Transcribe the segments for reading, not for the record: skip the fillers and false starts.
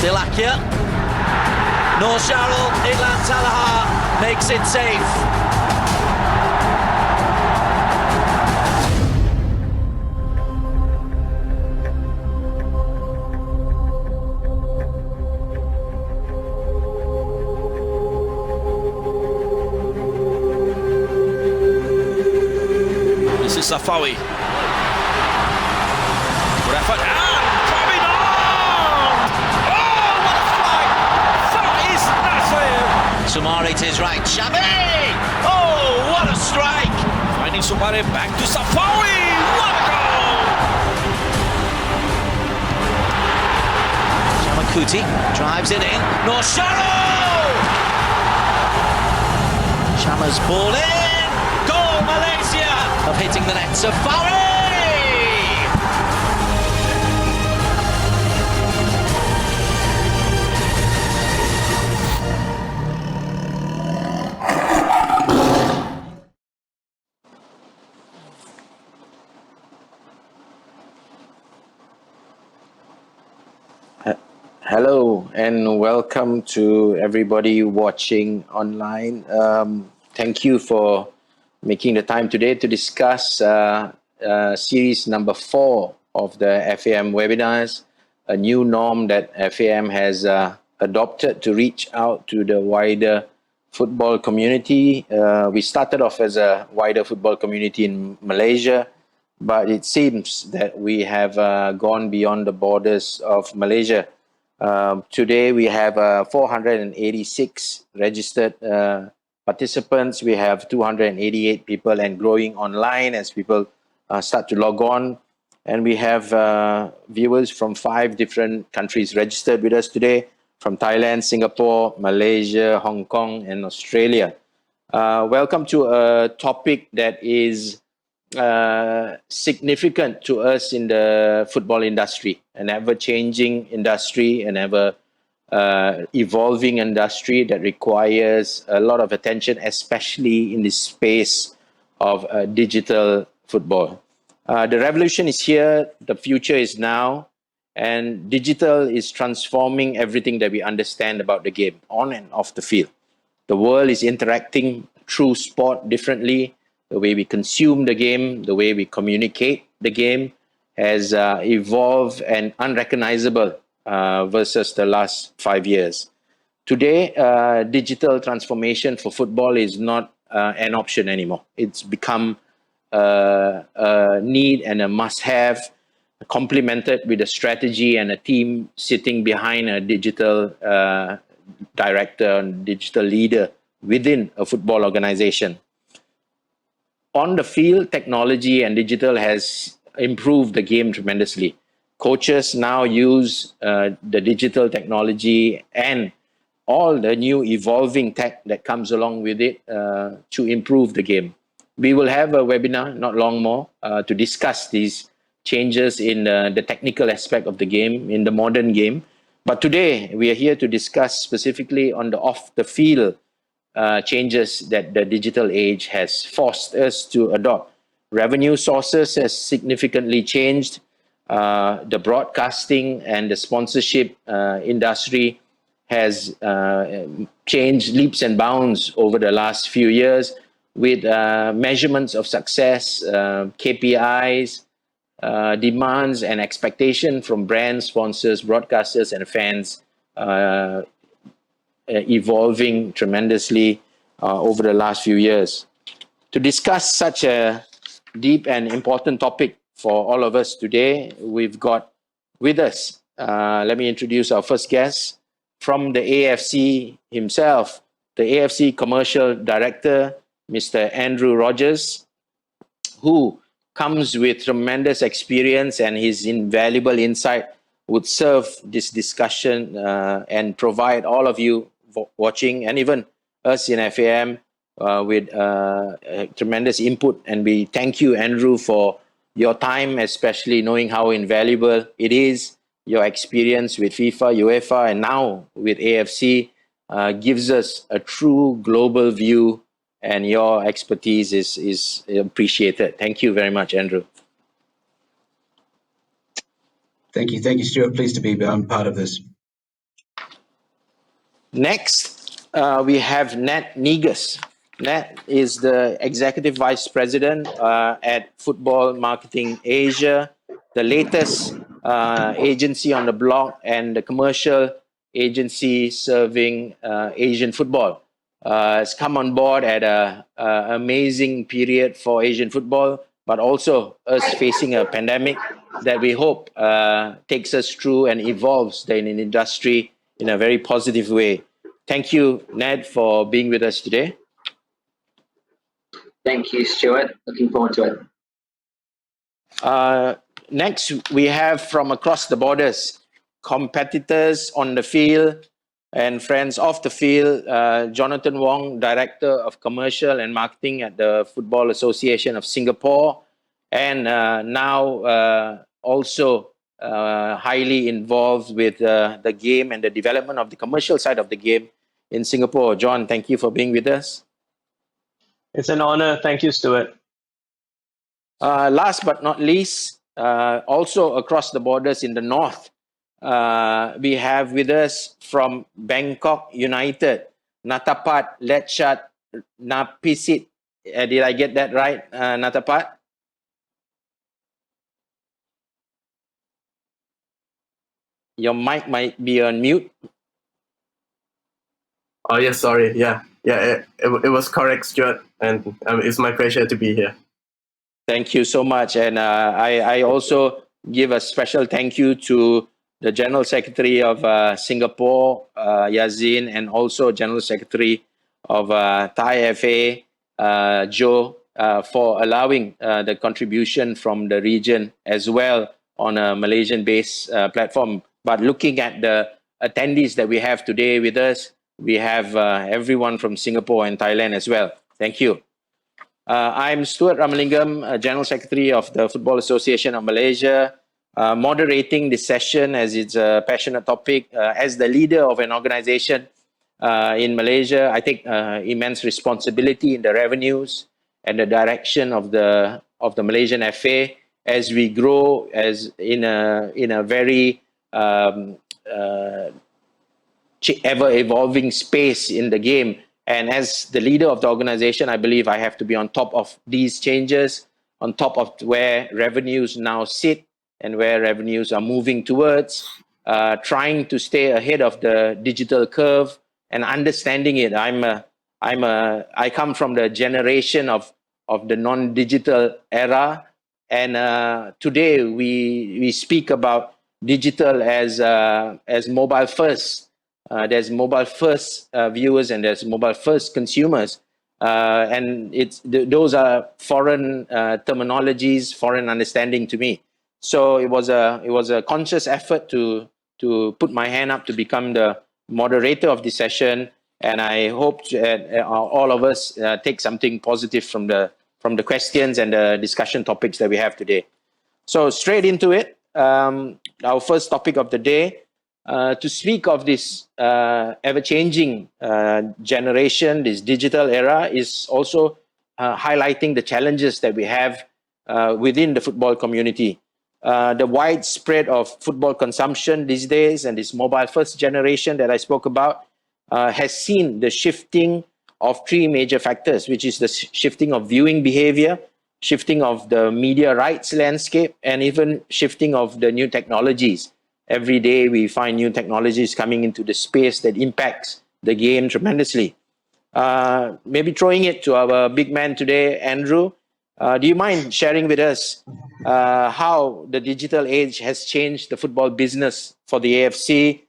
Stilakia. Noor Sharrell, Ilan Talha makes it safe. This is Safawi. Good effort. And coming on! Oh, what a strike! That is massive! Sumare to his right. Shabi! Oh, what a strike! Finding Sumare back to Safawi. What a goal! Shamakuti drives it in. Noor Sharrell! Shama's ball in. Goal, Malaysia! Of hitting the net. Safari! Hello and welcome to everybody watching online. Thank you for making the time today to discuss series number 4 of the FAM webinars, a new norm that FAM has adopted to reach out to the wider football community. We started off as a wider football community in Malaysia, but it seems that we have gone beyond the borders of Malaysia. Today we have 486 registered participants. We have 288 people and growing online as people start to log on. And we have viewers from 5 different countries registered with us today, from Thailand, Singapore, Malaysia, Hong Kong, and Australia. Welcome to a topic that is significant to us in the football industry, an ever-changing industry, an evolving industry that requires a lot of attention, especially in the space of digital football. The revolution is here, the future is now, and digital is transforming everything that we understand about the game, on and off the field. The world is interacting through sport differently. The way we consume the game, the way we communicate the game has evolved and unrecognizable versus the last 5 years. Today, digital transformation for football is not an option anymore. It's become a need and a must-have, complemented with a strategy and a team sitting behind a digital director and digital leader within a football organization. On the field, technology and digital has improved the game tremendously. Coaches now use the digital technology and all the new evolving tech that comes along with it to improve the game. We will have a webinar not long more to discuss these changes in the technical aspect of the game, in the modern game. But today, we are here to discuss specifically on the off-the-field changes that the digital age has forced us to adopt. Revenue sources has significantly changed. The broadcasting and the sponsorship industry has changed leaps and bounds over the last few years with measurements of success, KPIs, demands and expectation from brands, sponsors, broadcasters and fans evolving tremendously over the last few years. To discuss such a deep and important topic for all of us today, we've got with us, let me introduce our first guest from the AFC himself, the AFC Commercial Director, Mr. Andrew Rogers, who comes with tremendous experience, and his invaluable insight would serve this discussion and provide all of you watching and even us in FAM with tremendous input. And we thank you, Andrew, for your time, especially knowing how invaluable it is. Your experience with FIFA, UEFA, and now with AFC gives us a true global view, and your expertise is appreciated. Thank you very much, Andrew. Thank you, Stuart. Pleased to be part of this. Next, we have Nat Negus. Nat is the Executive Vice President at Football Marketing Asia, the latest agency on the block and the commercial agency serving Asian football. It's come on board at an amazing period for Asian football, but also us facing a pandemic that we hope takes us through and evolves the industry in a very positive way. Thank you, Ned, for being with us today. Thank you, Stuart. Looking forward to it. Next, we have from across the borders, competitors on the field and friends off the field, Jonathan Wong, Director of Commercial and Marketing at the Football Association of Singapore, and now also highly involved with the game and the development of the commercial side of the game in Singapore. John, thank you for being with us. It's an honor. Thank you, Stuart. Last but not least, also across the borders in the north, we have with us from Bangkok United, Natapat Lechat Napisit. Did I get that right, Natapat? Your mic might be on mute. Oh, yes, sorry. Yeah, it was correct, Stuart. And it's my pleasure to be here. Thank you so much. And I also give a special thank you to the General Secretary of Singapore, Yazin, and also General Secretary of Thai FA, Joe, for allowing the contribution from the region as well on a Malaysian-based platform. But looking at the attendees that we have today with us, we have everyone from Singapore and Thailand as well. Thank you. I'm Stuart Ramalingam, General Secretary of the Football Association of Malaysia, moderating this session as it's a passionate topic. As the leader of an organization in Malaysia, I take immense responsibility in the revenues and the direction of the Malaysian FA as we grow as in a very ever-evolving space in the game. And as the leader of the organization, I believe I have to be on top of these changes, on top of where revenues now sit and where revenues are moving towards, trying to stay ahead of the digital curve and understanding it. I come from the generation of the non-digital era, and today we speak about digital as mobile first. There's mobile first viewers and there's mobile first consumers, and those are foreign terminologies, foreign understanding to me. So it was a conscious effort to put my hand up to become the moderator of this session, and I hope all of us take something positive from the questions and the discussion topics that we have today. So straight into it, our first topic of the day. To speak of this ever-changing generation, this digital era, is also highlighting the challenges that we have within the football community. The widespread of football consumption these days and this mobile-first generation that I spoke about has seen the shifting of three major factors, which is the shifting of viewing behavior, shifting of the media rights landscape, and even shifting of the new technologies. Every day we find new technologies coming into the space that impacts the game tremendously. Maybe throwing it to our big man today, Andrew. Do you mind sharing with us how the digital age has changed the football business for the AFC,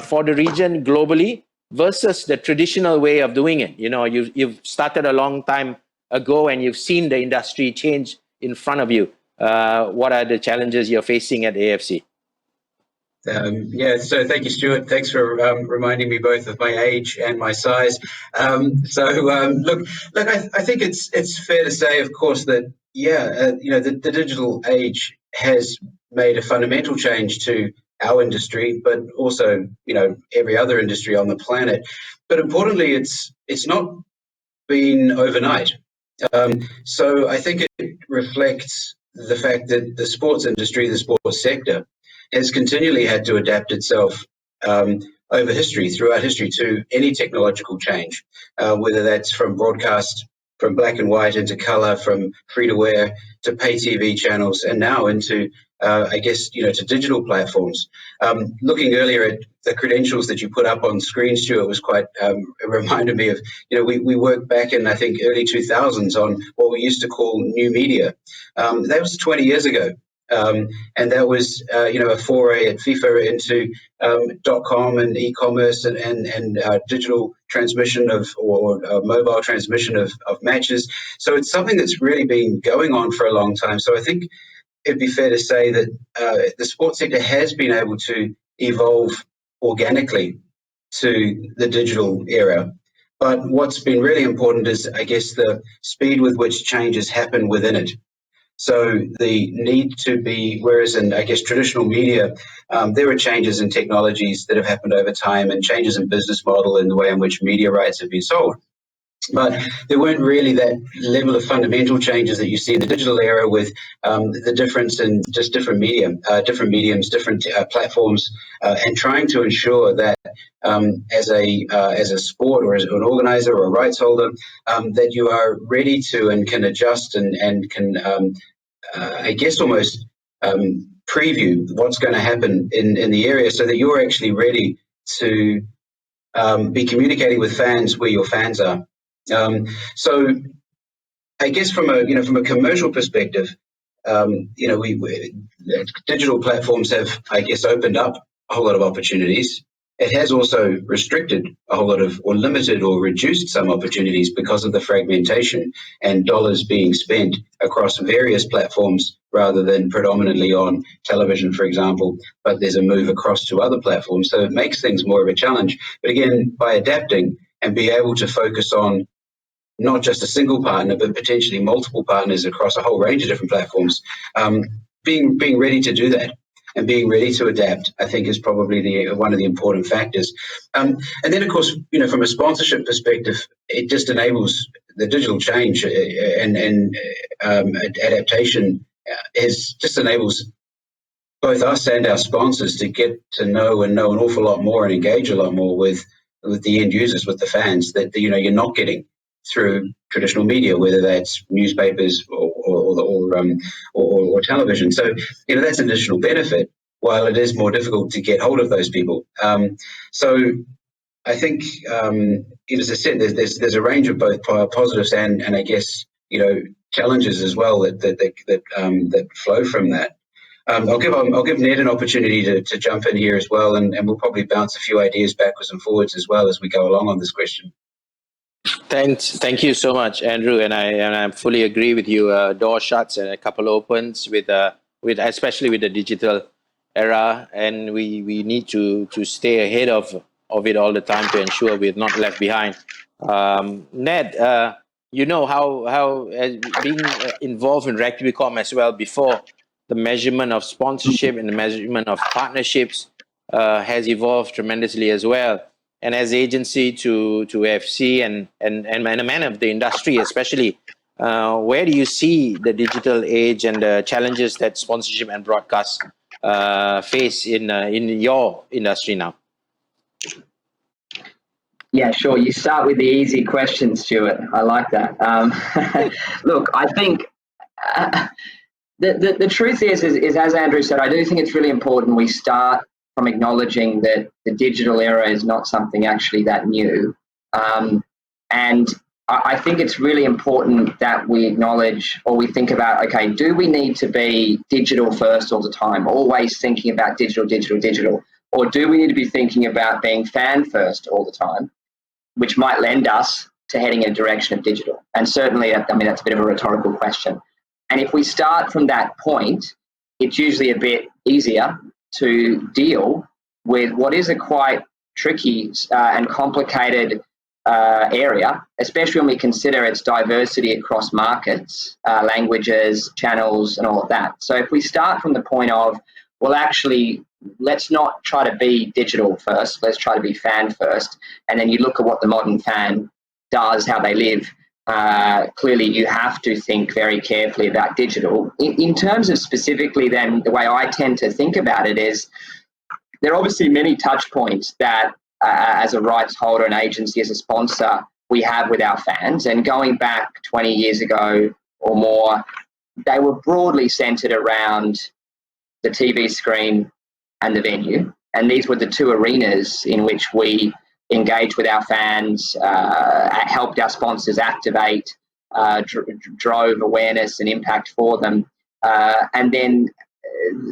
for the region globally, versus the traditional way of doing it? You know, you've started a long time ago and you've seen the industry change in front of you. What are the challenges you're facing at the AFC? So thank you, Stuart. Thanks for reminding me both of my age and my size. Look, I think it's fair to say, of course, that the digital age has made a fundamental change to our industry, but also every other industry on the planet. But importantly, it's not been overnight. So I think it reflects the fact that the sports industry, the sports sector, has continually had to adapt itself over history, throughout history, to any technological change, whether that's from broadcast, from black and white into color, from free-to-air to pay TV channels, and now into, I guess, to digital platforms. Looking earlier at the credentials that you put up on screen, Stuart, was quite, it reminded me of, we worked back in, I think, early 2000s on what we used to call new media. That was 20 years ago. And that was, a foray at FIFA into .com and e-commerce and digital transmission or mobile transmission of matches. So it's something that's really been going on for a long time. So I think it'd be fair to say that the sports sector has been able to evolve organically to the digital era. But what's been really important is, I guess, the speed with which changes happen within it. So the need to be, whereas in, I guess, traditional media, there are changes in technologies that have happened over time and changes in business model and the way in which media rights have been sold. But there weren't really that level of fundamental changes that you see in the digital era with the difference in just different mediums, different platforms, and trying to ensure that as a sport or as an organizer or a rights holder, that you are ready to and can adjust and can, I guess, almost preview what's going to happen in the area so that you're actually ready to be communicating with fans where your fans are. So I guess from a commercial perspective, digital platforms have, I guess, opened up a whole lot of opportunities. It has also restricted a whole lot of, or limited or reduced some opportunities because of the fragmentation and dollars being spent across various platforms rather than predominantly on television, for example, but there's a move across to other platforms. So it makes things more of a challenge. But again, by adapting and be able to focus on not just a single partner, but potentially multiple partners across a whole range of different platforms, being ready to do that and being ready to adapt, I think, is probably one of the important factors. And then, of course, from a sponsorship perspective, it just enables the digital change and adaptation. Just enables both us and our sponsors to get to know an awful lot more and engage a lot more with the end users, with the fans that you're not getting through traditional media, whether that's newspapers or television. So that's an additional benefit, while it is more difficult to get hold of those people. So I think, as I said, there's a range of both positives and I guess challenges as well that flow from that. I'll give Ned an opportunity to jump in here as well, and we'll probably bounce a few ideas backwards and forwards as well as we go along on this question. Thank you so much, Andrew, and I fully agree with you. Door shuts and a couple opens with especially with the digital era, and we need to stay ahead of it all the time to ensure we're not left behind. Ned, how being involved in Rugby.com as well before, the measurement of sponsorship and the measurement of partnerships has evolved tremendously as well. And as agency to FC and a man of the industry especially, where do you see the digital age and the challenges that sponsorship and broadcast face in your industry now? Yeah, sure. You start with the easy question, Stuart. I like that. Look, I think the truth is, as Andrew said, I do think it's really important we start from acknowledging that the digital era is not something actually that new. And I think it's really important that we acknowledge, or we think about, okay, do we need to be digital first all the time, always thinking about digital, or do we need to be thinking about being fan first all the time, which might lend us to heading in a direction of digital? And certainly, I mean, that's a bit of a rhetorical question. And if we start from that point, it's usually a bit easier to deal with what is a quite tricky and complicated area, especially when we consider its diversity across markets, languages, channels, and all of that. So if we start from the point of, well, actually, let's not try to be digital first, let's try to be fan first, and then you look at what the modern fan does, how they live, clearly you have to think very carefully about digital. In terms of specifically then, the way I tend to think about it is, there are obviously many touch points that as a rights holder, an agency, as a sponsor, we have with our fans. And going back 20 years ago or more, they were broadly centered around the TV screen and the venue. And these were the two arenas in which we engaged with our fans, helped our sponsors activate, drove awareness and impact for them. And then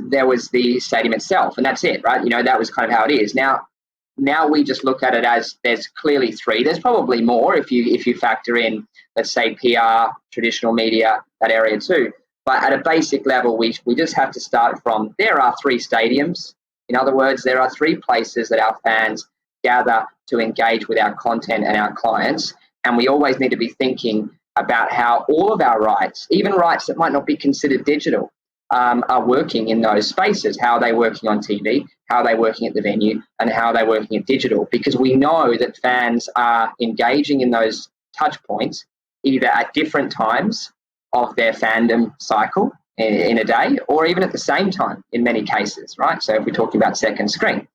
there was the stadium itself, and that's it, right? That was kind of how it is. Now we just look at it as there's clearly three. There's probably more if you factor in, let's say, PR, traditional media, that area too. But at a basic level, we just have to start from, there are three stadiums. In other words, there are three places that our fans gather to engage with our content and our clients. And we always need to be thinking about how all of our rights, even rights that might not be considered digital, are working in those spaces. How are they working on TV? How are they working at the venue? And how are they working at digital? Because we know that fans are engaging in those touch points either at different times of their fandom cycle in a day, or even at the same time in many cases, right? So if we're talking about second screen.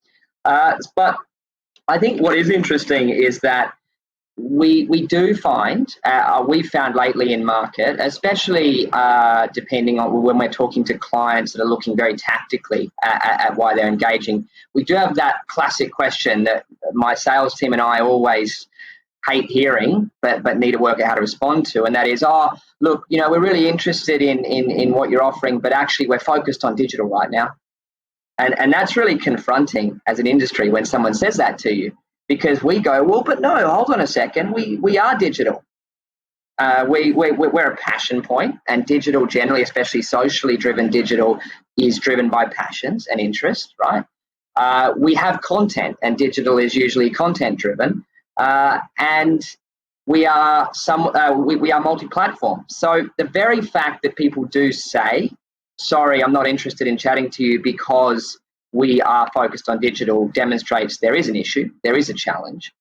But I think what is interesting is that we do find, we've found lately in market, especially depending on when we're talking to clients that are looking very tactically at why they're engaging, we do have that classic question that my sales team and I always hate hearing, but need to work out how to respond to, and that is, look, we're really interested in what you're offering, but actually we're focused on digital right now. And that's really confronting as an industry when someone says that to you, because we go, well, but no, hold on a second, we are digital. We're a passion point, and digital generally, especially socially driven digital, is driven by passions and interest, right? We have content, and digital is usually content driven, and we are we are multi-platform. So the very fact that people do say, sorry, I'm not interested in chatting to you because we are focused on digital, demonstrates there is an issue, there is a challenge.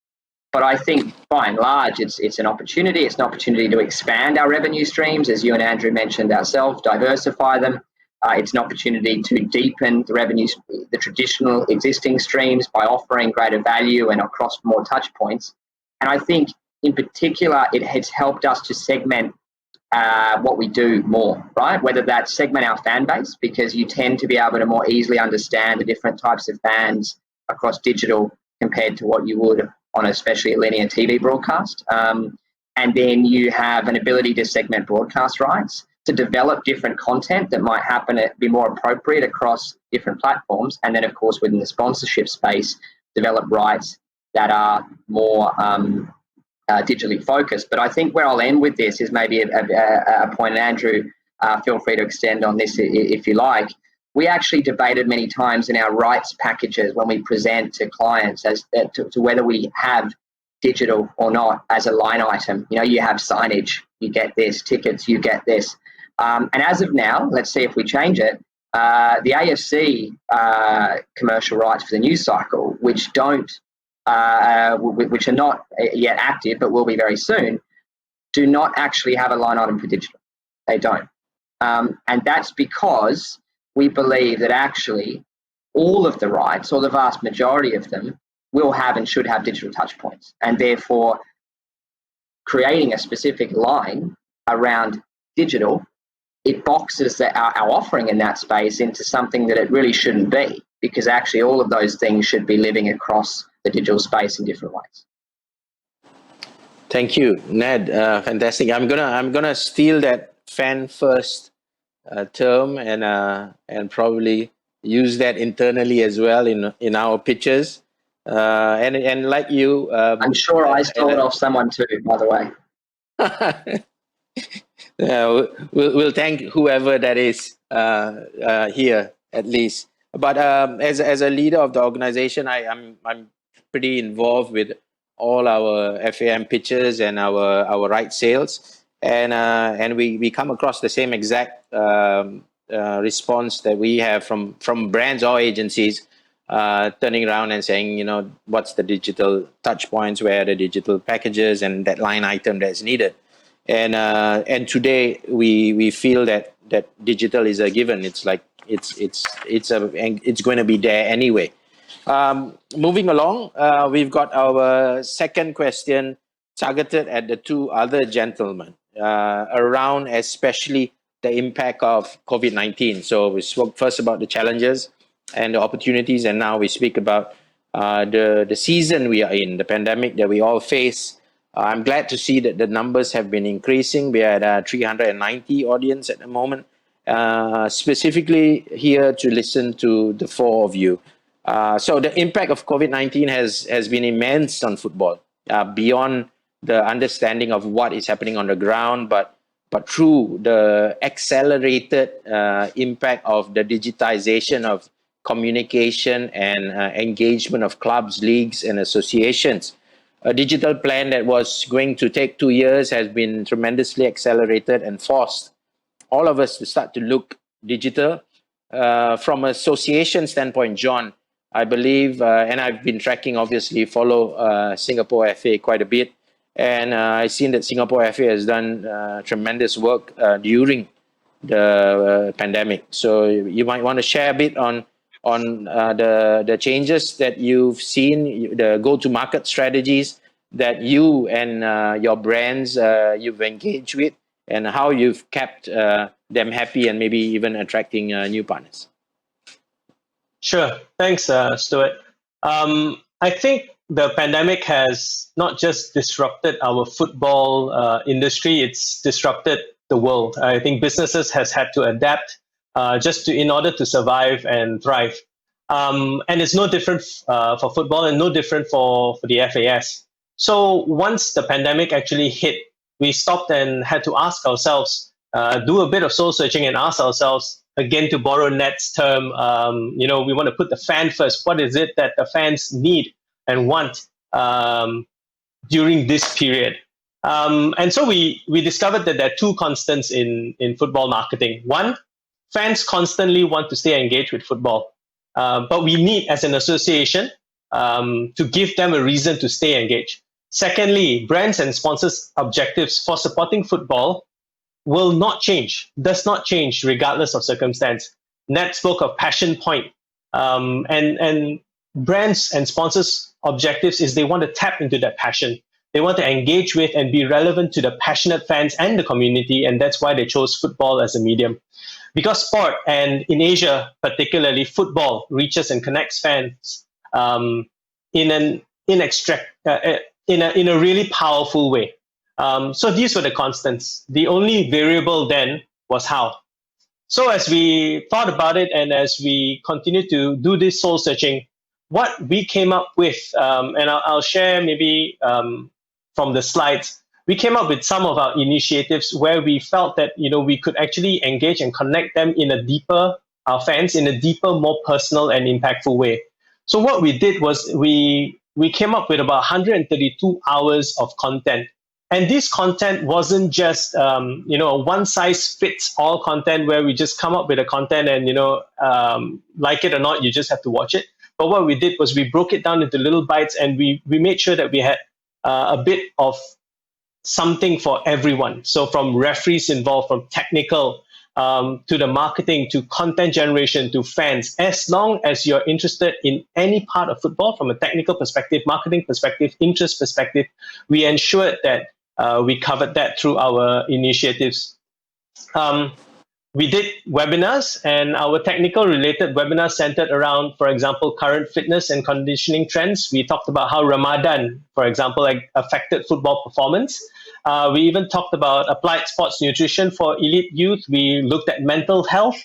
But I think by and large, it's an opportunity. It's an opportunity to expand our revenue streams, as you and Andrew mentioned ourselves, diversify them. It's an opportunity to deepen the revenues, the traditional existing streams, by offering greater value and across more touch points. And I think in particular, it has helped us to segment what we do more, right? Whether that's segment our fan base, because you tend to be able to more easily understand the different types of fans across digital compared to what you would on especially a linear TV broadcast. And then you have an ability to segment broadcast rights, to develop different content that might happen to be more appropriate across different platforms. And then, of course, within the sponsorship space, develop rights that are more digitally focused. But I think where I'll end with this is maybe a point, and Andrew, feel free to extend on this if you like. We actually debated many times in our rights packages when we present to clients as to whether we have digital or not as a line item. You have signage, you get this, tickets, you get this. And as of now, let's see if we change it, the AFC commercial rights for the news cycle, which are not yet active but will be very soon, do not actually have a line item for digital. They don't. And that's because we believe that actually all of the rights, or the vast majority of them, will have and should have digital touch points. And therefore, creating a specific line around digital, it boxes our offering in that space into something that it really shouldn't be, because actually all of those things should be living across the digital space in different ways. Thank you, Ned. Fantastic. I'm gonna steal that fan first term and probably use that internally as well in our pitches. And like you, I'm sure I stole it off someone too, by the way. We'll thank whoever that is here at least. But as a leader of the organization, I'm pretty involved with all our FAM pitches and our right sales, and we come across the same exact response that we have from brands or agencies, turning around and saying, what's the digital touch points, where are the digital packages, and that line item that's needed. And today we feel that digital is a given. It's like it's going to be there anyway. Moving along, we've got our second question targeted at the two other gentlemen around especially the impact of COVID-19. So we spoke first about the challenges and the opportunities, and now we speak about the season we are in, the pandemic that we all face. I'm glad to see that the numbers have been increasing. We are at 390 audience at the moment, specifically here to listen to the four of you. So the impact of COVID-19 has been immense on football, beyond the understanding of what is happening on the ground, but through the accelerated impact of the digitization of communication and engagement of clubs, leagues, and associations. A digital plan that was going to take 2 years has been tremendously accelerated and forced all of us to start to look digital. From an association standpoint, John, I believe, and I've been tracking, obviously, follow Singapore FA quite a bit. And I've seen that Singapore FA has done tremendous work during the pandemic. So you might want to share a bit on the changes that you've seen, the go-to-market strategies that you and your brands you've engaged with, and how you've kept them happy and maybe even attracting new partners. Sure. Thanks, Stuart. I think the pandemic has not just disrupted our football industry, it's disrupted the world. I think businesses has had to adapt in order to survive and thrive. And it's no different for football and no different for the FAS. So once the pandemic actually hit, we stopped and had to ask ourselves, do a bit of soul searching and ask ourselves, again, to borrow Ned's term, we want to put the fan first. What is it that the fans need and want during this period? And so we discovered that there are two constants in football marketing. One, fans constantly want to stay engaged with football, but we need, as an association, to give them a reason to stay engaged. Secondly, brands and sponsors' objectives for supporting football will not change, does not change regardless of circumstance. Ned spoke of passion point, and brands and sponsors' objectives is they want to tap into that passion. They want to engage with and be relevant to the passionate fans and the community, and that's why they chose football as a medium. Because sport, and in Asia particularly, football reaches and connects fans in a really powerful way. So these were the constants. The only variable then was how. So as we thought about it and as we continued to do this soul searching, what we came up with, and I'll share maybe from the slides, we came up with some of our initiatives where we felt that we could actually engage and connect them our fans in a deeper, more personal and impactful way. So what we did was we came up with about 132 hours of content. And this content wasn't just a one-size-fits-all content where we just come up with a content and like it or not, you just have to watch it. But what we did was we broke it down into little bites, and we made sure that we had a bit of something for everyone. So from referees involved, from technical to the marketing, to content generation, to fans, as long as you're interested in any part of football from a technical perspective, marketing perspective, interest perspective, we ensured that we covered that through our initiatives. We did webinars, and our technical related webinars centered around, for example, current fitness and conditioning trends. We talked about how Ramadan, for example, affected football performance. We even talked about applied sports nutrition for elite youth. We looked at mental health.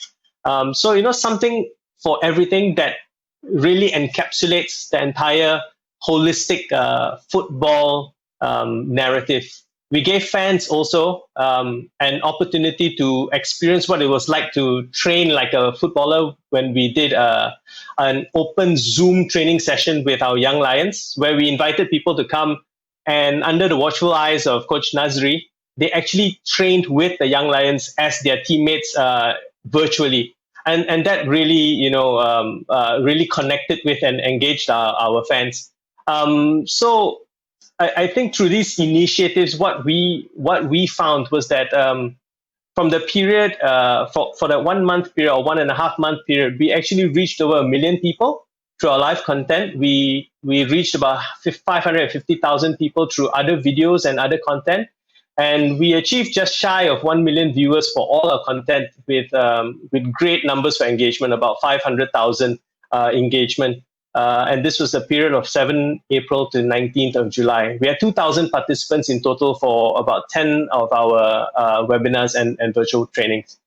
So, something for everything that really encapsulates the entire holistic football narrative. We gave fans also an opportunity to experience what it was like to train like a footballer when we did an open Zoom training session with our young lions, where we invited people to come, and under the watchful eyes of Coach Nazri, they actually trained with the young lions as their teammates virtually. And that really, really connected with and engaged our fans. So I think through these initiatives, what we found was that from the period, for the 1 month period or 1.5 month period, we actually reached over 1 million people through our live content. We reached about 550,000 people through other videos and other content. And we achieved just shy of 1 million viewers for all our content with great numbers for engagement, about 500,000 engagement. And this was the period of 7 April to 19th of July. We had 2,000 participants in total for about 10 of our webinars and virtual trainings.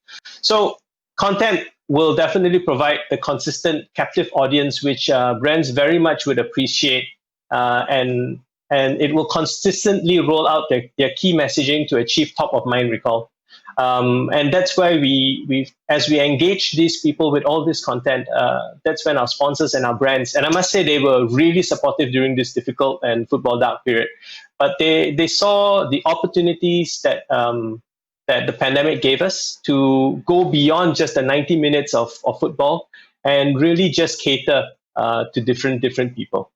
So content will definitely provide the consistent captive audience, which brands very much would appreciate, and it will consistently roll out their key messaging to achieve top of mind recall. And that's why as we engage these people with all this content, that's when our sponsors and our brands, and I must say they were really supportive during this difficult and football dark period, but they saw the opportunities that the pandemic gave us to go beyond just the 90 minutes of football and really just cater to different people.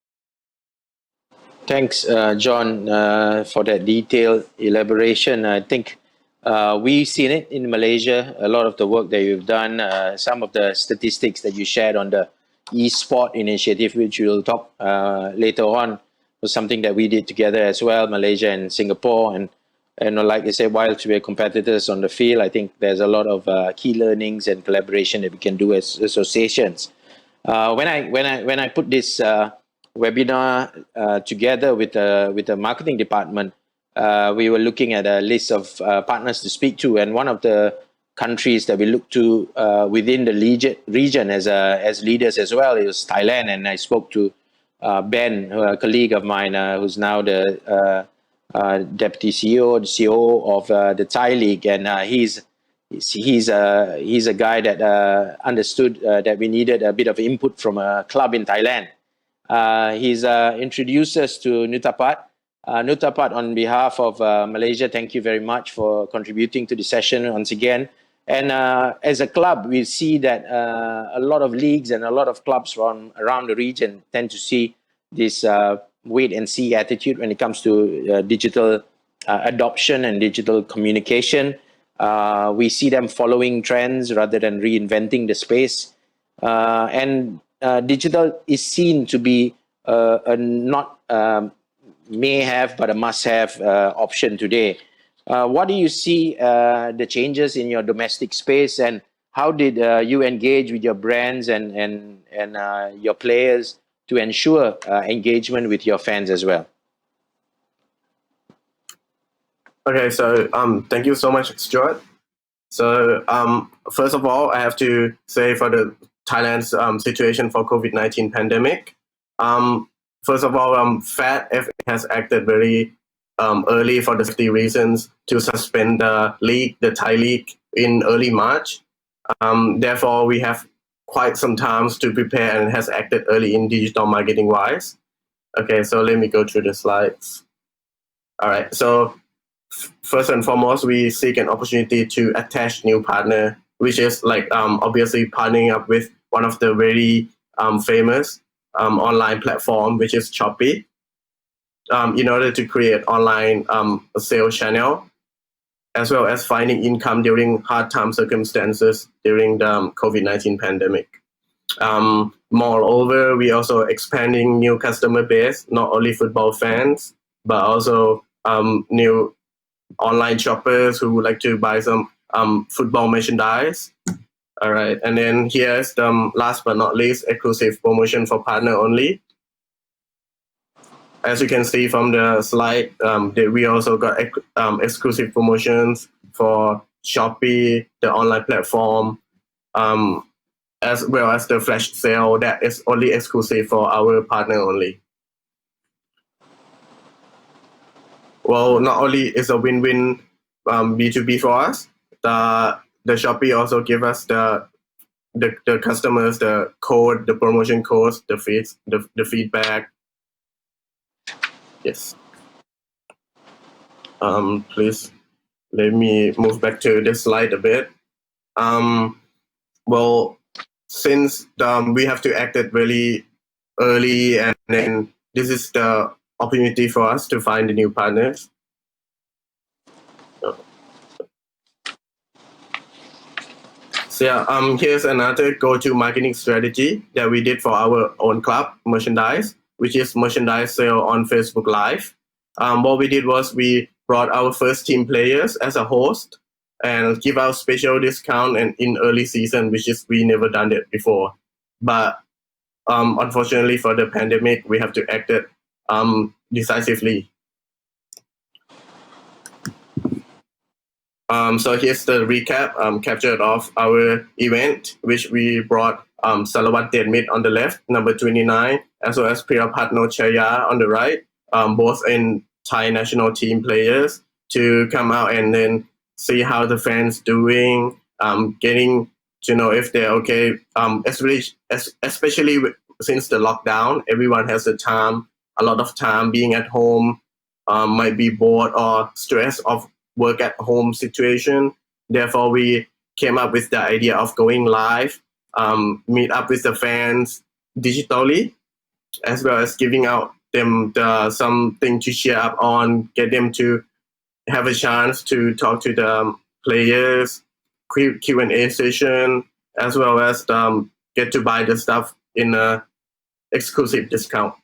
Thanks, John, for that detailed elaboration. I think we've seen it in Malaysia, a lot of the work that you've done, some of the statistics that you shared on the e-sport initiative, which we'll talk later on, was something that we did together as well, Malaysia and Singapore. And like I said, whilst we're competitors on the field, I think there's a lot of key learnings and collaboration that we can do as associations. When I put this webinar together with the marketing department, we were looking at a list of partners to speak to, and one of the countries that we looked to within the region as leaders as well is Thailand. And I spoke to Ben, a colleague of mine, who's now the deputy CEO, the CEO of the Thai League, and he's a guy that understood that we needed a bit of input from a club in Thailand. He's introduced us to Nutapat. Nutapat, on behalf of Malaysia, thank you very much for contributing to the session once again. And as a club, we see that a lot of leagues and a lot of clubs from around the region tend to see this wait and see attitude when it comes to digital adoption and digital communication. We see them following trends rather than reinventing the space. And digital is seen to be a not may have, but a must have option today. What do you see the changes in your domestic space, and how did you engage with your brands and your players to ensure engagement with your fans as well? Okay, so thank you so much, Stuart. So first of all, I have to say for the Thailand's situation for COVID-19 pandemic, first of all, FAT has acted very early for the safety reasons to suspend the league, the Thai league, in early March. Therefore, we have quite some time to prepare and has acted early in digital marketing wise. Okay, so let me go through the slides. All right, so first and foremost, we seek an opportunity to attach new partner, which is like obviously partnering up with one of the very famous online platform, which is Shopee, in order to create online sales channel, as well as finding income during hard time circumstances during the COVID-19 pandemic. Moreover, we also expanding new customer base, not only football fans, but also new online shoppers who would like to buy some football merchandise. All right, and then here's the last but not least, exclusive promotion for partner only. As you can see from the slide, we also got exclusive promotions for Shopee, the online platform, as well as the flash sale that is only exclusive for our partner only. Well, not only is a win-win B2B for us, the Shopee also give us the customers the code, the promotion codes, the feedback. Yes. Please let me move back to this slide a bit. Well, since we have to act it really early, and then this is the opportunity for us to find the new partners. So yeah, here's another go-to marketing strategy that we did for our own club merchandise, which is merchandise sale on Facebook Live. What we did was we brought our first team players as a host and give out special discount and in early season, which is we never done it before. But unfortunately for the pandemic, we have to act it decisively. So here's the recap captured of our event, which we brought Salawat Denmit on the left, number 29, as well as Pirapat Nochaya on the right, both in Thai national team players, to come out and then see how the fans doing, getting to know if they're okay, especially since the lockdown. Everyone has a lot of time being at home, might be bored or stressed of work at home situation. Therefore, we came up with the idea of going live, meet up with the fans digitally, as well as giving out them something to cheer up on, get them to have a chance to talk to the players, Q&A session, as well as get to buy the stuff in a exclusive discount.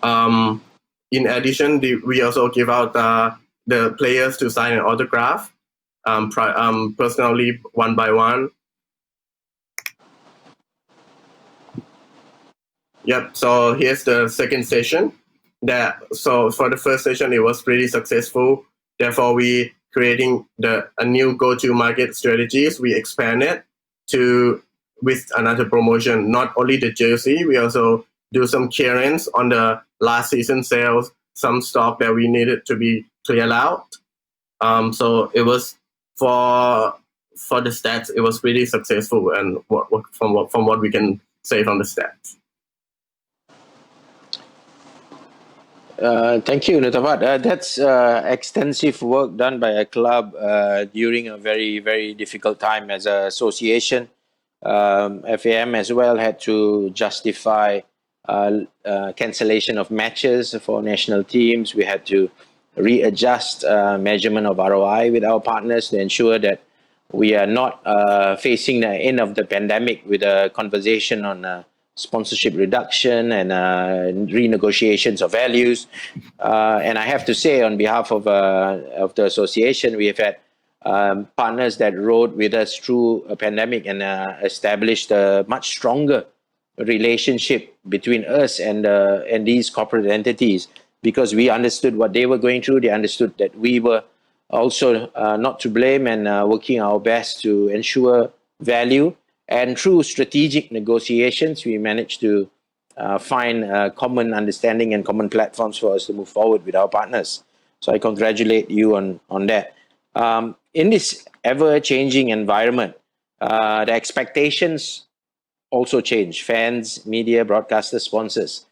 In addition, we also give out the players to sign an autograph, personally, one by one. Yep. So here's the second session. So for the first session, it was pretty successful. Therefore, we creating a new go-to market strategies. We expanded with another promotion. Not only the jersey, we also do some clearance on the last season sales. Some stock that we needed to be cleared out. So it was for the stats, it was pretty successful, and from what we can say from the stats. Thank you, Nuthavat. That's extensive work done by a club during a very, very difficult time as an association. FAM as well had to justify cancellation of matches for national teams. We had to readjust measurement of ROI with our partners to ensure that we are not facing the end of the pandemic with a conversation on sponsorship reduction and renegotiations of values. And I have to say, on behalf of the association, we have had partners that rode with us through a pandemic and established a much stronger relationship between us and these corporate entities, because we understood what they were going through. They understood that we were also not to blame, and working our best to ensure value. And through strategic negotiations, we managed to find common understanding and common platforms for us to move forward with our partners. So I congratulate you on that. In this ever-changing environment, the expectations also change. Fans, media, broadcasters, sponsors.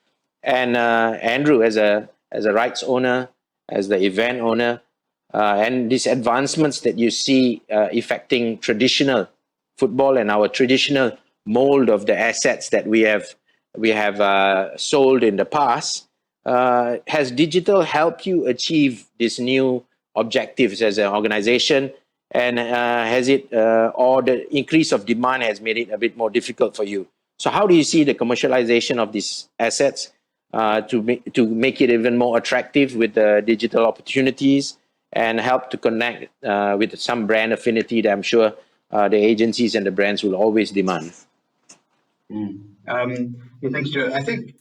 And Andrew, as a rights owner, as the event owner, and these advancements that you see affecting traditional football and our traditional mold of the assets that we have sold in the past, has digital helped you achieve these new objectives as an organization? And has it, or the increase of demand has made it a bit more difficult for you? So how do you see the commercialization of these assets to make it even more attractive with the digital opportunities, and help to connect with some brand affinity that I'm sure the agencies and the brands will always demand? Yeah, thanks, Stuart. I think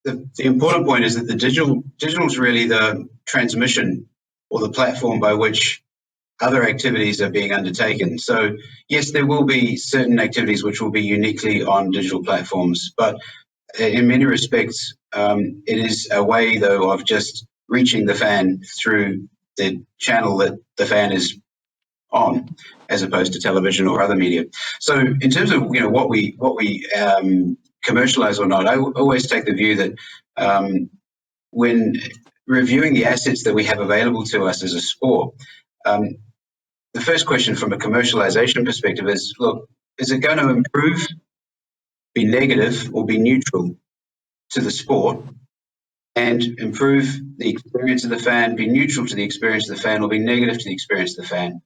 the important point is that the digital is really the transmission or the platform by which other activities are being undertaken. So yes, there will be certain activities which will be uniquely on digital platforms, but in many respects, it is a way, though, of just reaching the fan through the channel that the fan is on, as opposed to television or other media. So in terms of what we commercialize or not, I always take the view that when reviewing the assets that we have available to us as a sport, the first question from a commercialization perspective is, look, is it going to improve, be negative, or be neutral to the sport, and improve the experience of the fan, be neutral to the experience of the fan, or be negative to the experience of the fan?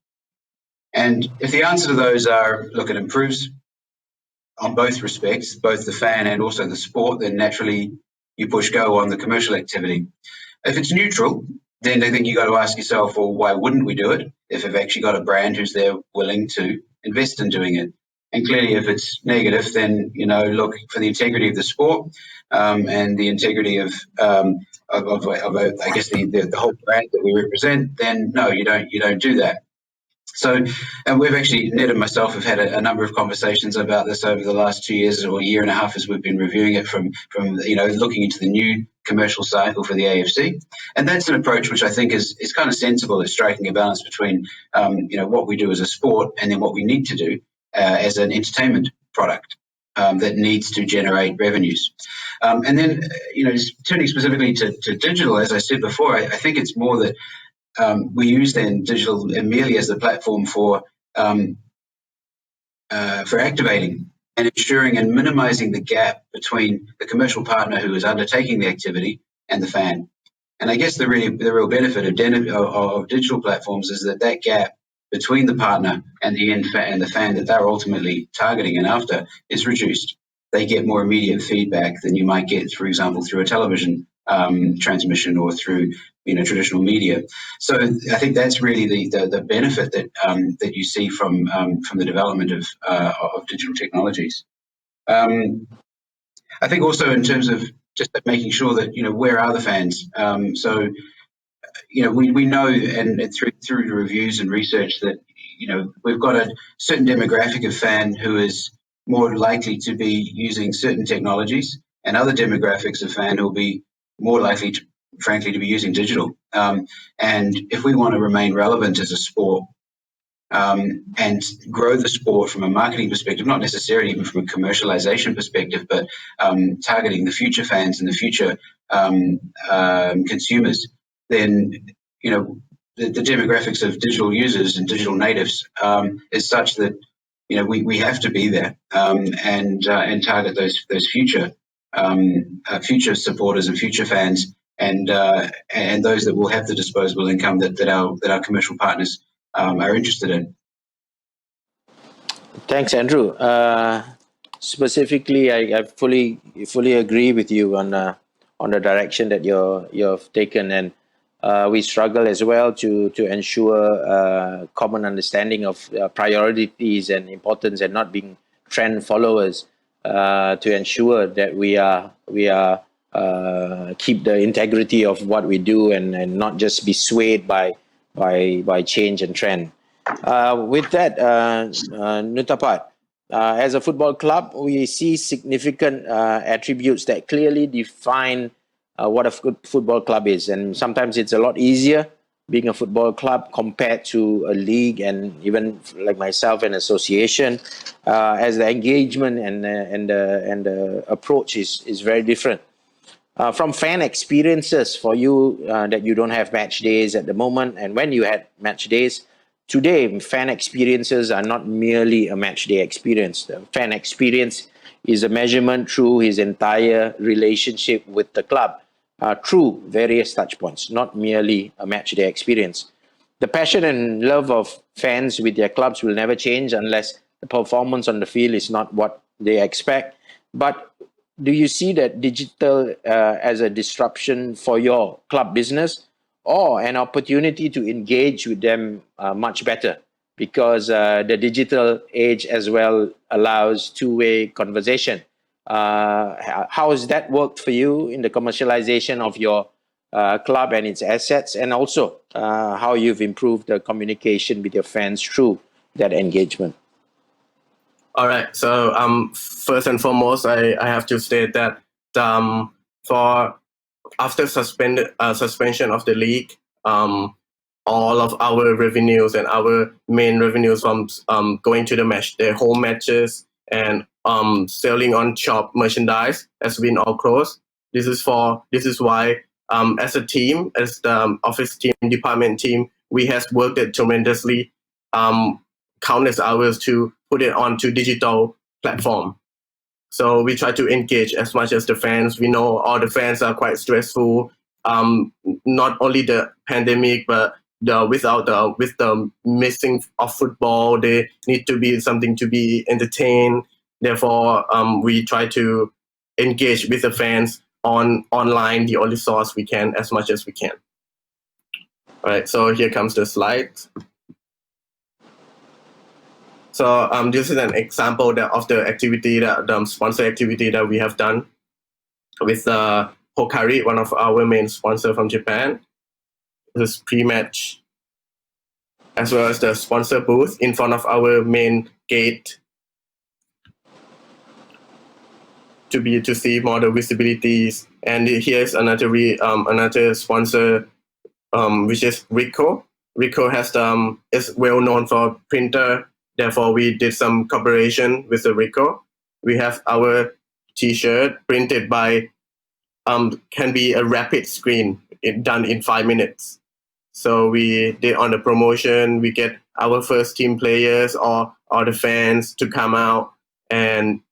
And if the answer to those are, look, it improves on both respects, both the fan and also the sport, then naturally you push go on the commercial activity. If it's neutral, then I think you got to ask yourself, well, why wouldn't we do it if we've actually got a brand who's there willing to invest in doing it? And clearly, if it's negative, then, you know, look, for the integrity of the sport and the integrity of I guess the whole brand that we represent, then no, you don't do that. So, and we've actually, Ned and myself have had a number of conversations about this over the last 2 years or a year and a half as we've been reviewing it from you know, looking into the new commercial cycle for the AFC. And that's an approach which I think is kind of sensible at striking a balance between, you know, what we do as a sport and then what we need to do as an entertainment product that needs to generate revenues. And then, you know, turning specifically to digital, as I said before, I think it's more that we use then digital merely as the platform for activating and ensuring and minimizing the gap between the commercial partner who is undertaking the activity and the fan. And I guess the real benefit of digital platforms is that gap between the partner and the fan that they're ultimately targeting and after is reduced. They get more immediate feedback than you might get, for example, through a television transmission or through, you know, traditional media. So I think that's really the benefit that you see from the development of digital technologies. I think also in terms of just making sure that, you know, where are the fans? So, you know, we know and through the reviews and research that, you know, we've got a certain demographic of fan who is more likely to be using certain technologies, and other demographics of fan who will be more likely, frankly, to be using digital. And if we want to remain relevant as a sport and grow the sport from a marketing perspective, not necessarily even from a commercialization perspective, but targeting the future fans and the future consumers, then, you know, the demographics of digital users and digital natives is such that, you know, we have to be there and target those future supporters and future fans and those that will have the disposable income that our commercial partners are interested in. Thanks, Andrew. Specifically, I fully agree with you on the direction that you've taken, and we struggle as well to ensure common understanding of priorities and importance, and not being trend followers, to ensure that we are keep the integrity of what we do and not just be swayed by change and trend. With that, Nutapat, as a football club, we see significant attributes that clearly define what a good football club is. And sometimes it's a lot easier being a football club compared to a league, and even like myself, an association, as the engagement and the approach is very different. From fan experiences for you, that you don't have match days at the moment, and when you had match days, today fan experiences are not merely a match day experience. The fan experience is a measurement through his entire relationship with the club, through various touch points, not merely a match day experience. The passion and love of fans with their clubs will never change unless the performance on the field is not what they expect. But do you see that digital as a disruption for your club business, or an opportunity to engage with them much better? Because the digital age as well allows two-way conversation. How has that worked for you in the commercialization of your club and its assets, and also how you've improved the communication with your fans through that engagement? All right. So first and foremost, I have to state that for after suspension of the league, all of our revenues and our main revenues from going to the match, their home matches, and selling on shop merchandise has been all closed. This is why as a team, as the office team, department team, we has worked it tremendously, countless hours to put it onto digital platform. So we try to engage as much as the fans. We know all the fans are quite stressful. Not only the pandemic, but with the missing of football, they need to be something to be entertained. Therefore, we try to engage with the fans online, the only source we can, as much as we can. All right, so here comes the slides. So this is an example of the activity, the sponsor activity that we have done with Hokari, one of our main sponsor from Japan. This is pre-match, as well as the sponsor booth in front of our main gate to see more the visibilities. And here's another sponsor, which is Ricoh. Ricoh is well known for printer. Therefore, we did some cooperation with the Ricoh. We have our T-shirt printed by can be a rapid screen done in 5 minutes. So we did on the promotion. We get our first team players or the fans to come out and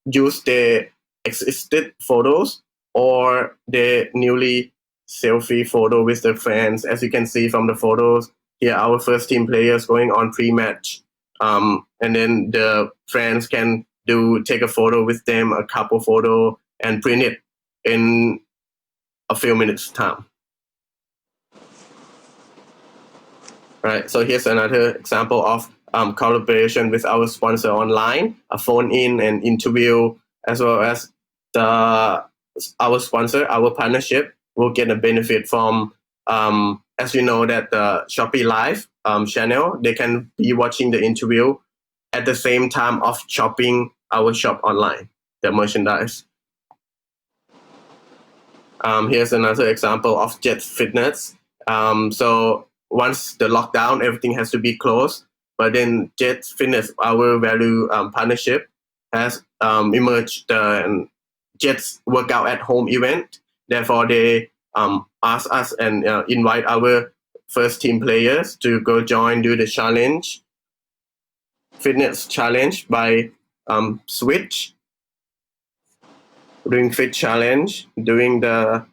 use their existed photos or their newly selfie photo with the fans. As you can see from the photos here, our first team players going on pre-match, and then the fans can take a photo with them, a couple photo, and print it in a few minutes time. Right, so here's another example of collaboration with our sponsor online, a phone-in and interview, as well as our sponsor, our partnership will get a benefit from, as you know, that the Shopee Live channel, they can be watching the interview at the same time of shopping our shop online, the merchandise. Here's another example of Jet Fitness. So once the lockdown, everything has to be closed. But then Jet Fitness, our value partnership, has emerged Jet's workout at home event. Therefore, they ask us and invite our first team players to go do the challenge, fitness challenge by Switch. Ring Fit Challenge, doing the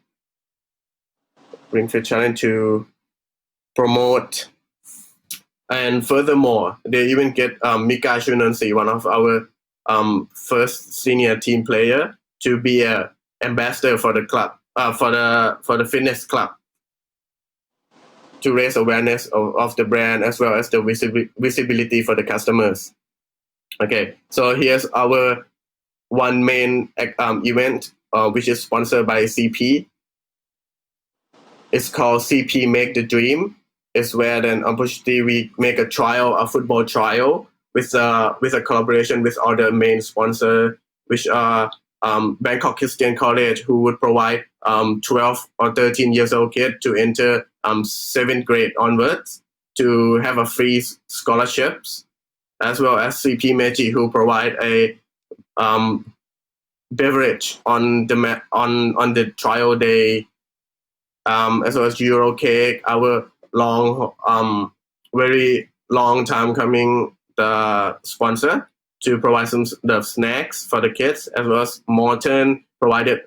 Ring Fit Challenge to promote. And furthermore, they even get Mika Shunansi, one of our first senior team player, to be an ambassador for the club, for the fitness club, to raise awareness of the brand as well as the visibility for the customers. Okay, so here's our one main event, which is sponsored by CP. It's called CP Make the Dream. It's where then unfortunately we make a football trial with a collaboration with other main sponsor, which are Bangkok Christian College, who would provide 12 or 13 years old kid to enter 7th grade onwards to have a free scholarships, as well as CP Meiji, who provide a beverage on the trial day, as well as Euro Cake, our very long time coming the sponsor, to provide the snacks for the kids, as well as Morton provided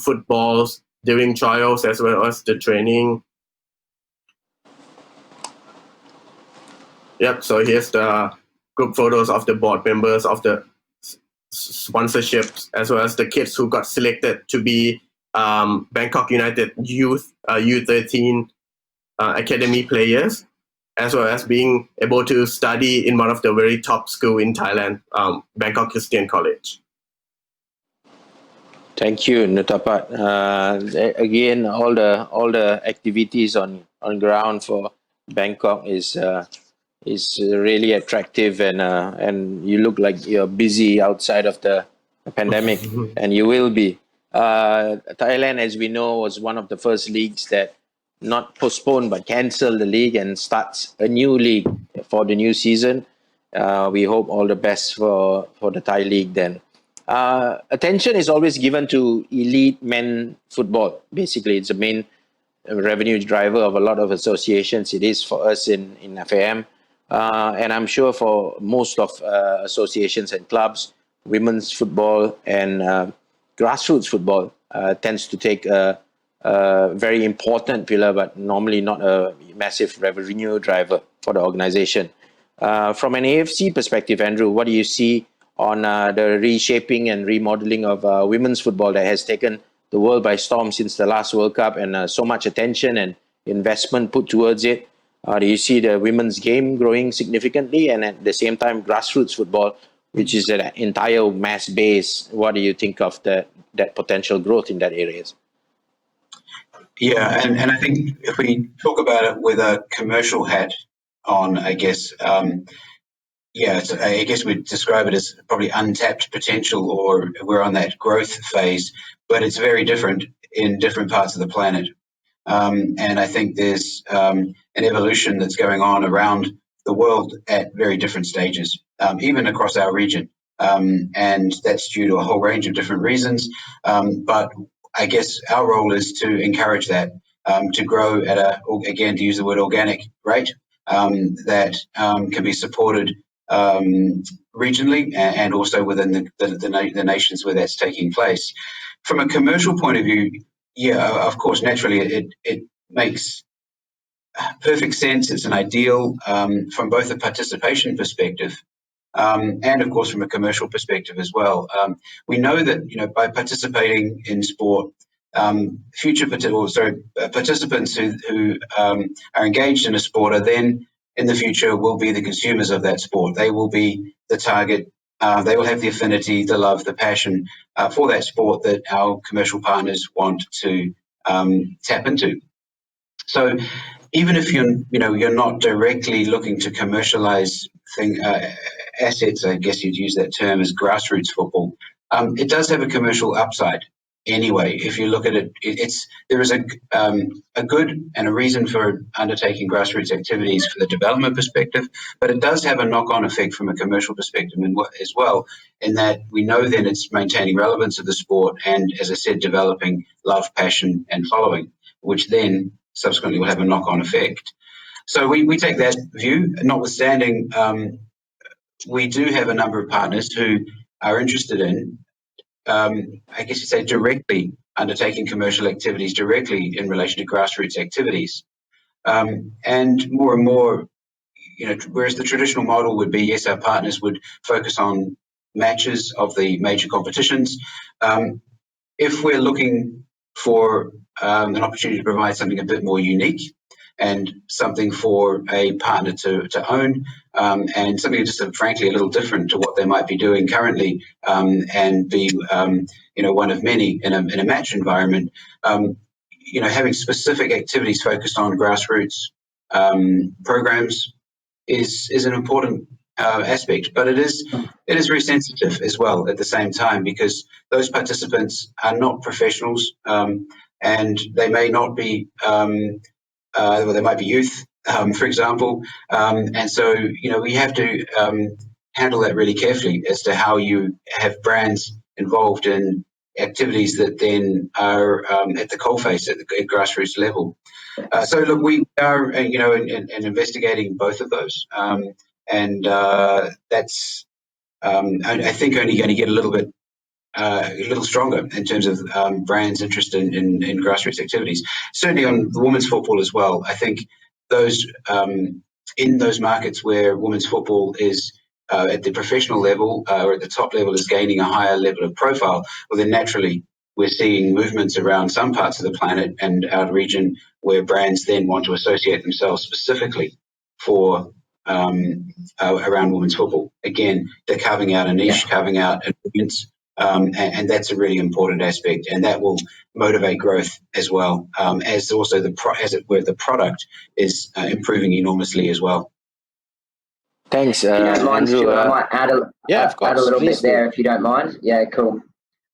footballs during trials as well as the training. Yep, so here's the group photos of the board members of the sponsorships, as well as the kids who got selected to be Bangkok United Youth U13 Academy players, as well as being able to study in one of the very top school in Thailand, Bangkok Christian College. Thank you, Nutapat. Again, all the activities on ground for Bangkok is really attractive, and you look like you're busy outside of the pandemic, and you will be. Thailand, as we know, was one of the first leagues that not postponed but cancelled the league and starts a new league for the new season. We hope all the best for the Thai league then. Attention is always given to elite men football. Basically, it's the main revenue driver of a lot of associations. It is for us in FAM. And I'm sure for most of associations and clubs, women's football and grassroots football tends to take a very important pillar, but normally not a massive revenue driver for the organization. From an AFC perspective, Andrew, what do you see on the reshaping and remodeling of women's football that has taken the world by storm since the last World Cup, and so much attention and investment put towards it? Do you see the women's game growing significantly, and at the same time grassroots football, which is an entire mass base? What do you think of that potential growth in that areas? Yeah, and I think if we talk about it with a commercial hat on, I guess, so I guess we'd describe it as probably untapped potential, or we're on that growth phase, but it's very different in different parts of the planet. And I think there's an evolution that's going on around the world at very different stages, even across our region. And that's due to a whole range of different reasons. But I guess our role is to encourage that, to grow at again, to use the word organic rate, that can be supported regionally and also within the nations where that's taking place. From a commercial point of view, yeah, of course, naturally it makes perfect sense. It's an ideal from both a participation perspective and, of course, from a commercial perspective as well. We know that by participating in sport, participants who are engaged in a sport are then in the future will be the consumers of that sport. They will be the target. They will have the affinity, the love, the passion for that sport that our commercial partners want to tap into. So even if you're not directly looking to commercialize assets, I guess you'd use that term, as grassroots football, it does have a commercial upside. Anyway, if you look at it, there is a good and a reason for undertaking grassroots activities for the development perspective, but it does have a knock-on effect from a commercial perspective as well, in that we know then it's maintaining relevance of the sport and, as I said, developing love, passion, and following, which then subsequently will have a knock-on effect. So we take that view, notwithstanding we do have a number of partners who are interested in I guess you'd say directly undertaking commercial activities directly in relation to grassroots activities. And more, whereas the traditional model would be, yes, our partners would focus on matches of the major competitions. If we're looking for an opportunity to provide something a bit more unique and something for a partner to own, and something just frankly a little different to what they might be doing currently, and be one of many in a match environment, having specific activities focused on grassroots programs is an important aspect, but it is very sensitive as well at the same time, because those participants are not professionals, and they may not be they might be youth, for example, and so we have to handle that really carefully as to how you have brands involved in activities that then are at the coalface at grassroots level. So look, we are and investigating both of those, and that's I think only going to get a little stronger in terms of brands interested in grassroots activities. Certainly on the women's football as well. I think those in those markets where women's football is at the professional level or at the top level is gaining a higher level of profile, well then naturally we're seeing movements around some parts of the planet and our region where brands then want to associate themselves specifically for around women's football. Again, they're carving out a niche, carving out an audience. And that's a really important aspect, and that will motivate growth as well, as also the product is improving enormously as well. Thanks, if you don't mind, Andrew. Stuart, I might add a little Please bit there if you don't mind. Yeah, cool.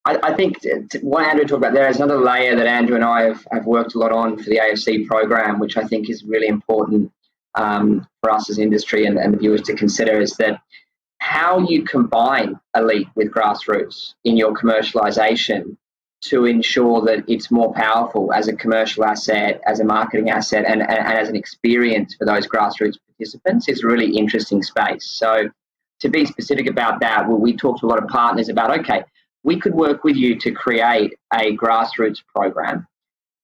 I think what Andrew talked about there is another layer that Andrew and I have worked a lot on for the AFC program, which I think is really important for us as industry and the viewers to consider, is that how you combine elite with grassroots in your commercialization to ensure that it's more powerful as a commercial asset, as a marketing asset, and as an experience for those grassroots participants is a really interesting space. So to be specific about that, we talked to a lot of partners about, okay, we could work with you to create a grassroots program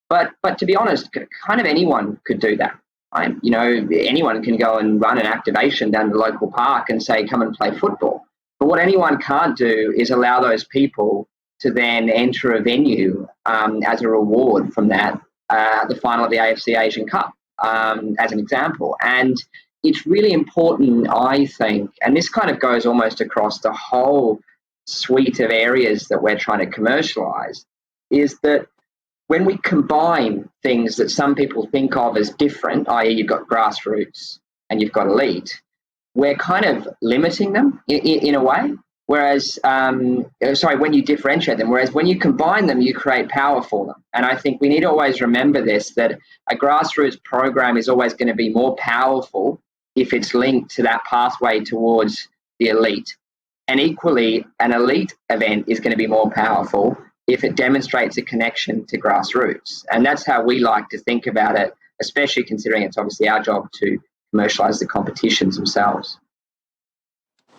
But to be honest, kind of anyone could do that. Right? You know, anyone can go and run an activation down the local park and say, come and play football. But what anyone can't do is allow those people to then enter a venue as a reward from that, the final of the AFC Asian Cup, as an example. And it's really important, I think, and this kind of goes almost across the whole suite of areas that we're trying to commercialize, is that when we combine things that some people think of as different, i.e. you've got grassroots and you've got elite, we're kind of limiting them in a way. Whereas, when you differentiate them, whereas when you combine them, you create power for them. And I think we need to always remember this, that a grassroots program is always going to be more powerful if it's linked to that pathway towards the elite. And equally, an elite event is going to be more powerful if it demonstrates a connection to grassroots. And that's how we like to think about it, especially considering it's obviously our job to commercialize the competitions themselves.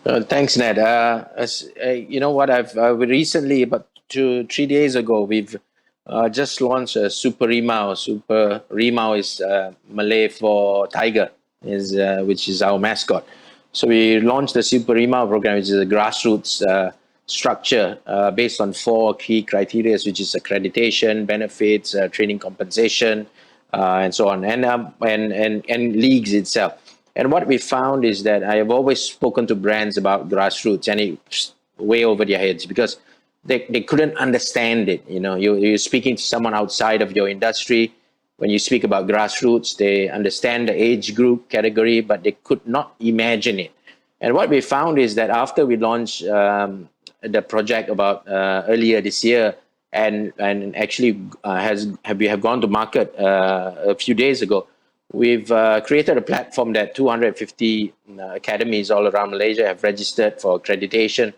Thanks, Ned. You know what? We recently, about 2-3 days ago, we've just launched a Super Rimau. Super Rimau is Malay for tiger, which is our mascot. So we launched the Super Rimau program, which is a grassroots structure based on 4 key criteria, which is accreditation, benefits, training compensation, and so on, and leagues itself. And what we found is that I have always spoken to brands about grassroots, and it's way over their heads because they couldn't understand it. You know, you're speaking to someone outside of your industry. When you speak about grassroots, they understand the age group category, but they could not imagine it. And what we found is that after we launched the project about earlier this year, and actually we have gone to market a few days ago, we've created a platform that 250 academies all around Malaysia have registered for accreditation,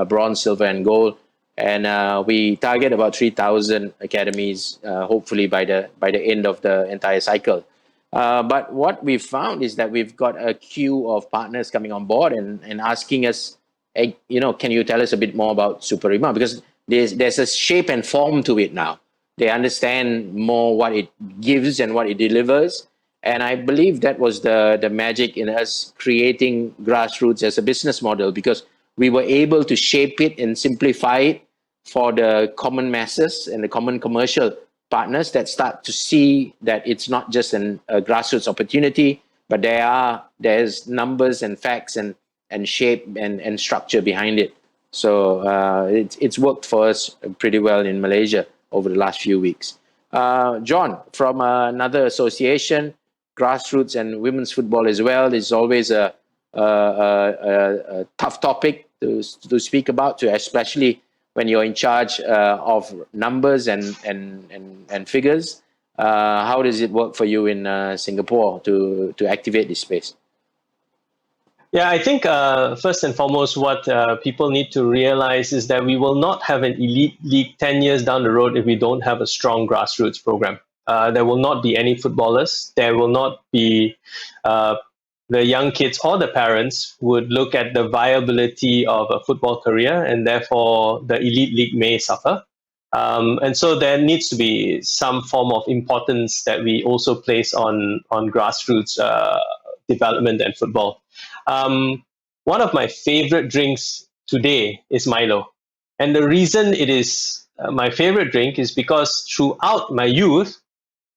bronze, silver, and gold. And we target about 3,000 academies, hopefully by the end of the entire cycle. But what we've found is that we've got a queue of partners coming on board and asking us, hey, you know, can you tell us a bit more about Super Rimau? Because there's a shape and form to it now. They understand more what it gives and what it delivers. And I believe that was the magic in us creating grassroots as a business model, because we were able to shape it and simplify it for the common masses and the common commercial partners that start to see that it's not just a grassroots opportunity, but there's numbers and facts and shape and structure behind it. So it's worked for us pretty well in Malaysia over the last few weeks. John, from another association, grassroots and women's football as well, is always a tough topic to speak about, especially when you're in charge of numbers and figures. How does it work for you in Singapore to activate this space? Yeah, I think first and foremost, what people need to realize is that we will not have an elite league 10 years down the road if we don't have a strong grassroots program. There will not be any footballers. There will not be the young kids or the parents would look at the viability of a football career, and therefore the elite league may suffer. And so there needs to be some form of importance that we also place on grassroots development and football. One of my favorite drinks today is Milo. And the reason it is my favorite drink is because throughout my youth,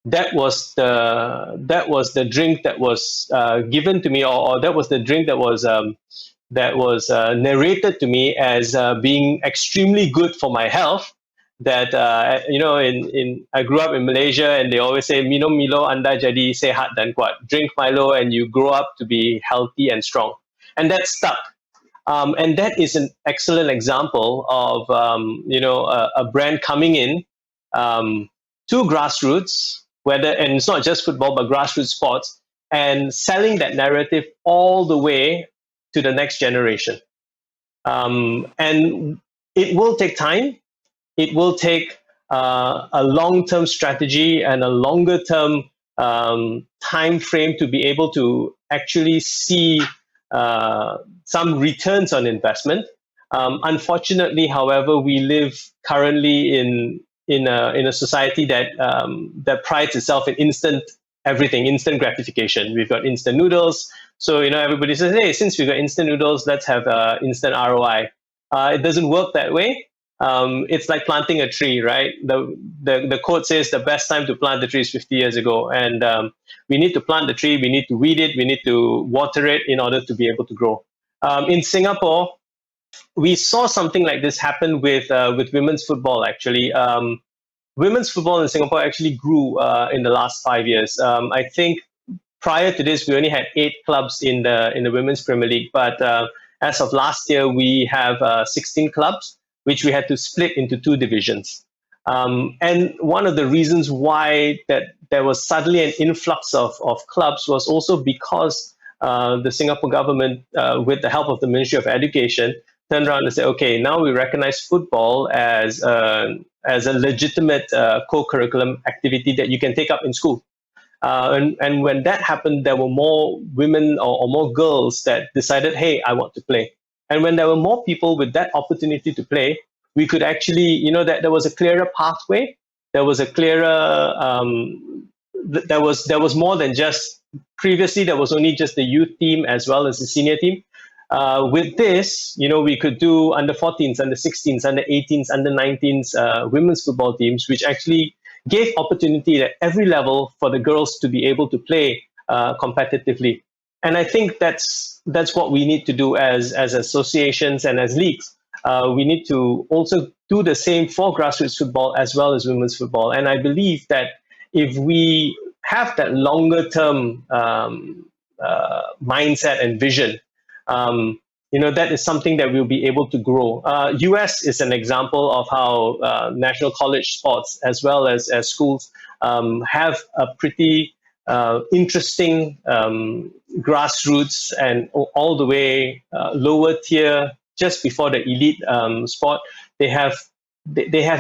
that was the drink that was given to me, or that was the drink that was narrated to me as being extremely good for my health. That I grew up in Malaysia, and they always say, "Minum Milo anda jadi sehat dan kuat." Drink Milo, and you grow up to be healthy and strong, and that stuck. And that is an excellent example of a brand coming in to grassroots, and it's not just football but grassroots sports, and selling that narrative all the way to the next generation. And it will take time. It will take a long-term strategy and a longer-term time frame to be able to actually see some returns on investment. Unfortunately, however, we live currently in a society that that prides itself in instant everything, instant gratification. We've got instant noodles. So, everybody says, hey, since we've got instant noodles, let's have instant ROI. It doesn't work that way. It's like planting a tree, right? The quote says the best time to plant the tree is 50 years ago. And we need to plant the tree, we need to weed it, we need to water it in order to be able to grow. In Singapore, we saw something like this happen with women's football, actually. Women's football in Singapore actually grew in the last 5 years. I think prior to this, we only had 8 clubs in the Women's Premier League. But as of last year, we have 16 clubs, which we had to split into 2 divisions. And one of the reasons why that there was suddenly an influx of clubs was also because the Singapore government, with the help of the Ministry of Education, turned around and said, okay, now we recognize football as a legitimate co-curriculum activity that you can take up in school. And when that happened, there were more women or more girls that decided, hey, I want to play. And when there were more people with that opportunity to play, we could actually, that there was a clearer pathway. There was a clearer, there was more than just, previously there was only just the youth team as well as the senior team. With this, we could do under 14s, under 16s, under 18s, under 19s women's football teams, which actually gave opportunity at every level for the girls to be able to play competitively. And I think that's what we need to do as associations and as leagues. We need to also do the same for grassroots football as well as women's football. And I believe that if we have that longer term mindset and vision, that is something that we'll be able to grow. US is an example of how national college sports as well as schools have a pretty interesting grassroots and all the way lower tier, just before the elite sport. They have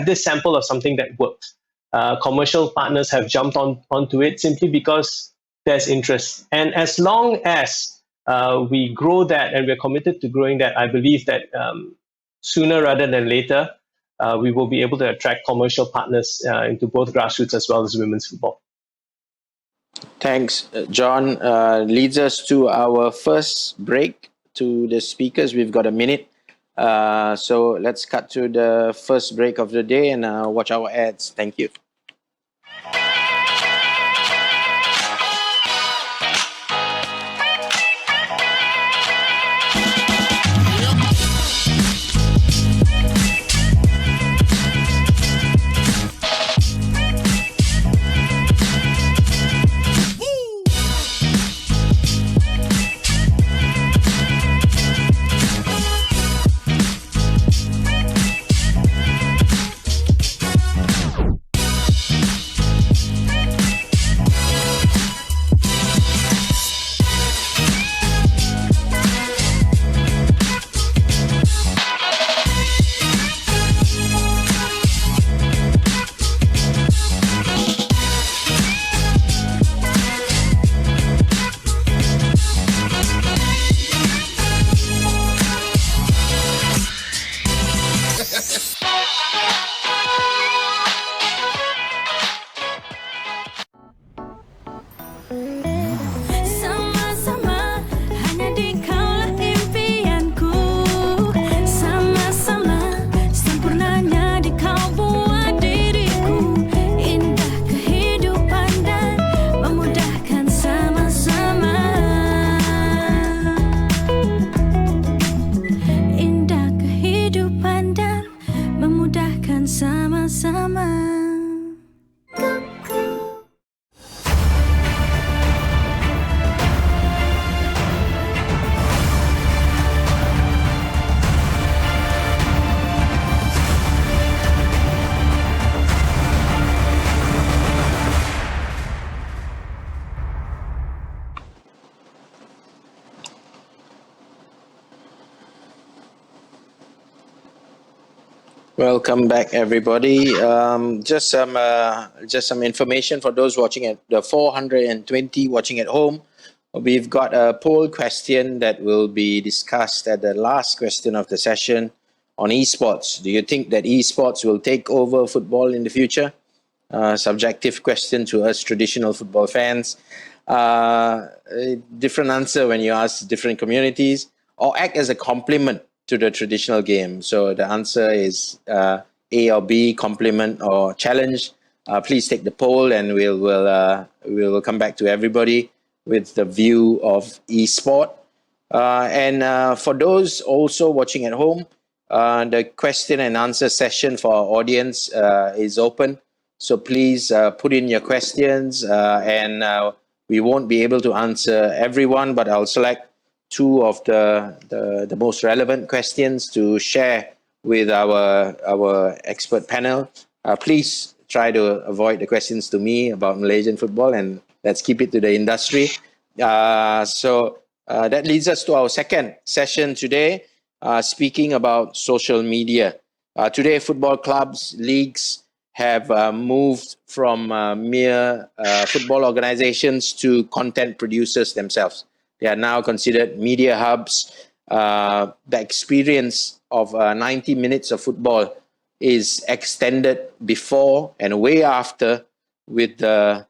this sample of something that works. Commercial partners have jumped onto it simply because there's interest. And as long as we grow that and we're committed to growing that, I believe that sooner rather than later, we will be able to attract commercial partners into both grassroots as well as women's football. Thanks, John. Leads us to our first break. To the speakers, we've got a minute. So let's cut to the first break of the day and watch our ads. Thank you. Welcome back, everybody. Just some information for those watching at the 420 watching at home. We've got a poll question that will be discussed at the last question of the session on esports. Do you think that esports will take over football in the future? Subjective question to us traditional football fans. Different answer when you ask different communities, or act as a complement to the traditional game. So the answer is A or B, complement or challenge. Please take the poll, and we'll come back to everybody with the view of esport. And for those also watching at home, the question and answer session for our audience is open. So please put in your questions, and we won't be able to answer everyone, but I'll select two of the most relevant questions to share with our expert panel. Please try to avoid the questions to me about Malaysian football, and let's keep it to the industry. So that leads us to our second session today, speaking about social media. Today, football clubs, leagues have moved from mere football organizations to content producers themselves. They are now considered media hubs. The experience of 90 minutes of football is extended before and way after, with the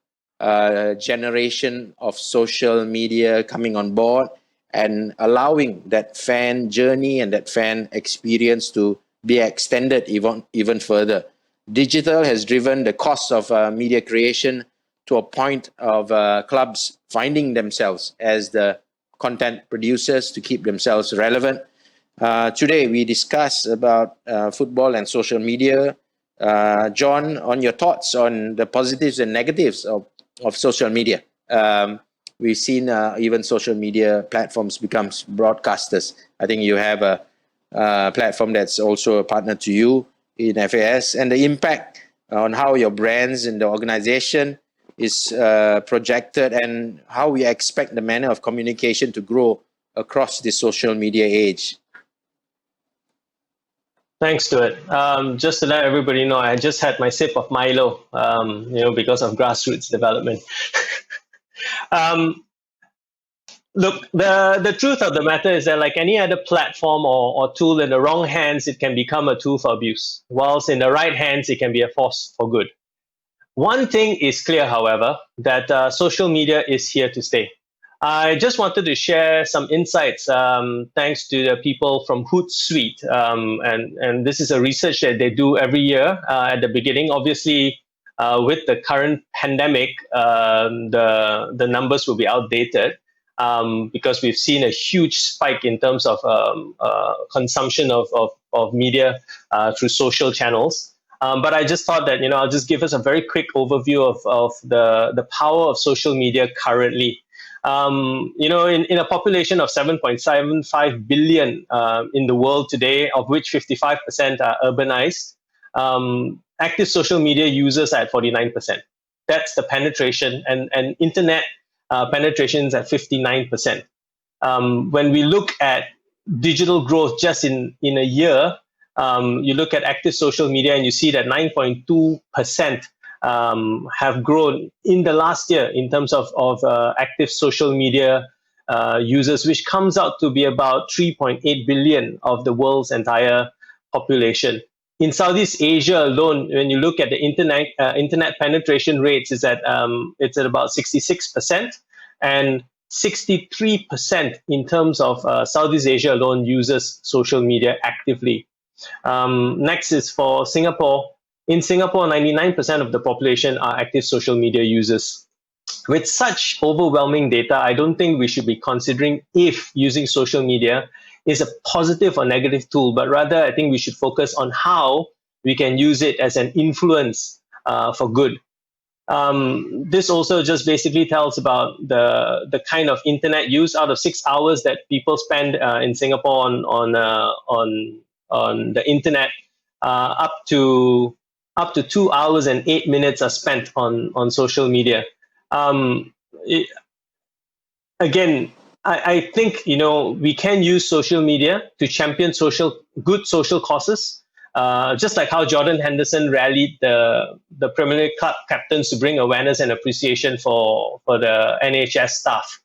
generation of social media coming on board and allowing that fan journey and that fan experience to be extended even further. Digital has driven the cost of media creation to a point of clubs finding themselves as the content producers to keep themselves relevant. Today, we discuss about football and social media. John, on your thoughts on the positives and negatives of social media. We've seen even social media platforms become broadcasters. I think you have a platform that's also a partner to you in FAS, and the impact on how your brands and the organization is projected, and how we expect the manner of communication to grow across the social media age. Thanks, Stuart. Just to let everybody know, I just had my sip of Milo, because of grassroots development. Look, the truth of the matter is that, like any other platform or tool, in the wrong hands, it can become a tool for abuse, whilst in the right hands, it can be a force for good. One thing is clear, however, that social media is here to stay. I just wanted to share some insights thanks to the people from Hootsuite. And this is a research that they do every year at the beginning. Obviously, with the current pandemic, the numbers will be outdated because we've seen a huge spike in terms of consumption of media through social channels. But I just thought that, I'll just give us a very quick overview of the power of social media currently. In a population of 7.75 billion in the world today, of which 55% are urbanized, active social media users are at 49%. That's the penetration, and internet penetration is at 59%. When we look at digital growth just in a year, you look at active social media and you see that 9.2% have grown in the last year in terms of active social media users, which comes out to be about 3.8 billion of the world's entire population. In Southeast Asia alone, when you look at the internet penetration rates, it's at about 66%, and 63% in terms of Southeast Asia alone uses social media actively. Next is for Singapore. In Singapore, 99% of the population are active social media users. With such overwhelming data, I don't think we should be considering if using social media is a positive or negative tool, but rather I think we should focus on how we can use it as an influence for good. This also just basically tells about the kind of internet use. Out of 6 hours that people spend in Singapore on the internet, up to 2 hours and 8 minutes are spent on social media. Again, I think we can use social media to champion good social causes, just like how Jordan Henderson rallied the Premier League club captains to bring awareness and appreciation for the NHS staff.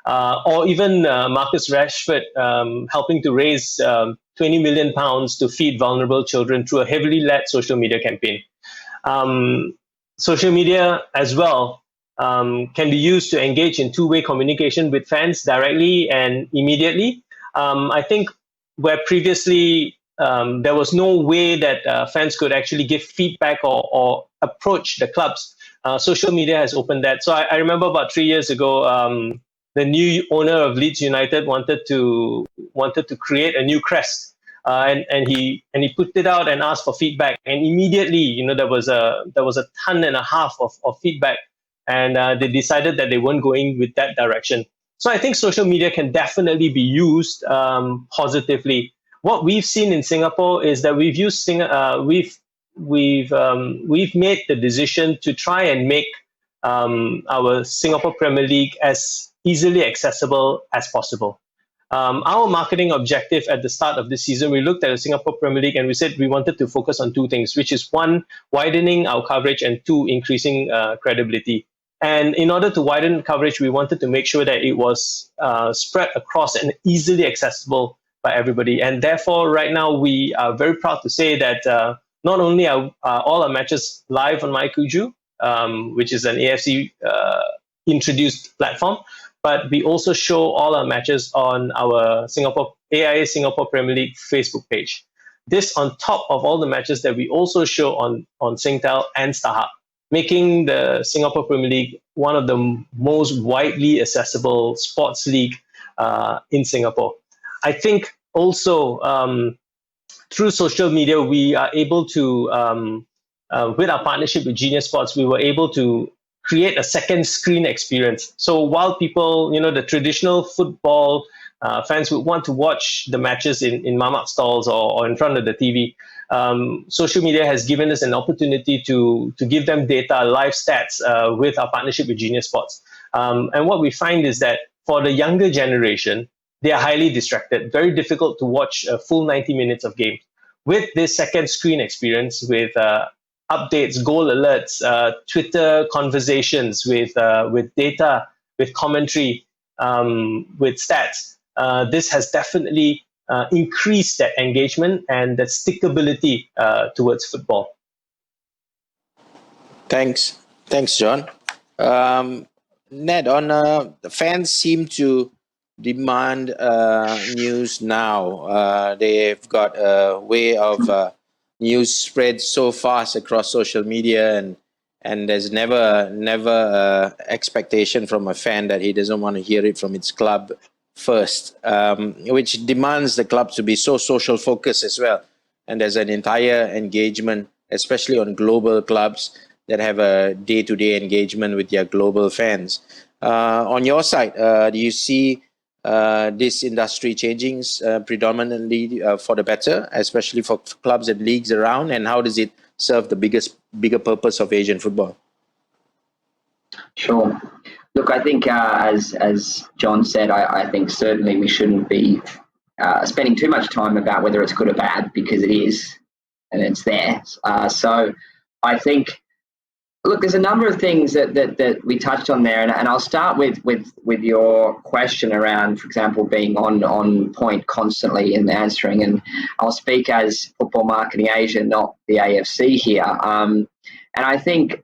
or even Marcus Rashford helping to raise £20 million to feed vulnerable children through a heavily led social media campaign. Social media as well can be used to engage in two-way communication with fans directly and immediately. I think where previously there was no way that fans could actually give feedback or approach the clubs, social media has opened that. So I remember about 3 years ago, the new owner of Leeds United wanted to create a new crest. And he put it out and asked for feedback, and immediately, there was a ton and a half of feedback, and they decided that they weren't going with that direction. So I think social media can definitely be used positively. What we've seen in Singapore is that we've made the decision to try and make our Singapore Premier League as easily accessible as possible. Our marketing objective at the start of the season, we looked at the Singapore Premier League and we said we wanted to focus on two things, which is one, widening our coverage, and two, increasing credibility. And in order to widen coverage, we wanted to make sure that it was spread across and easily accessible by everybody. And therefore, right now, we are very proud to say that not only are all our matches live on MyCuju, which is an AFC introduced platform, but we also show all our matches on our AIA Singapore Premier League Facebook page. This on top of all the matches that we also show on Singtel and StarHub, making the Singapore Premier League one of the most widely accessible sports league in Singapore. I think also through social media, we are able to, with our partnership with Genius Sports, we were able to create a second screen experience. So while people, the traditional football fans would want to watch the matches in mamak stalls or in front of the TV, social media has given us an opportunity to give them data, live stats with our partnership with Genius Sports. And what we find is that for the younger generation, they are highly distracted, very difficult to watch a full 90 minutes of game. With this second screen experience, with updates, goal alerts, Twitter conversations with data, with commentary, with stats, this has definitely increased that engagement and that stickability towards football. Thanks, John. Ned, the fans seem to demand news now. They've got a way of news spread so fast across social media, and there's never expectation from a fan that he doesn't want to hear it from its club first, which demands the club to be so social focused as well. And there's an entire engagement, especially on global clubs that have a day-to-day engagement with their global fans. On your side, do you see this industry changing predominantly for the better, especially for clubs and leagues around, and how does it serve the bigger purpose of Asian football? Sure. Look, I think as John said, I think certainly we shouldn't be spending too much time about whether it's good or bad, because it is, and it's there. So I think, look, there's a number of things that we touched on there, and I'll start with your question around, for example, being on point constantly and answering. And I'll speak as Football Marketing Asia, not the AFC here. And I think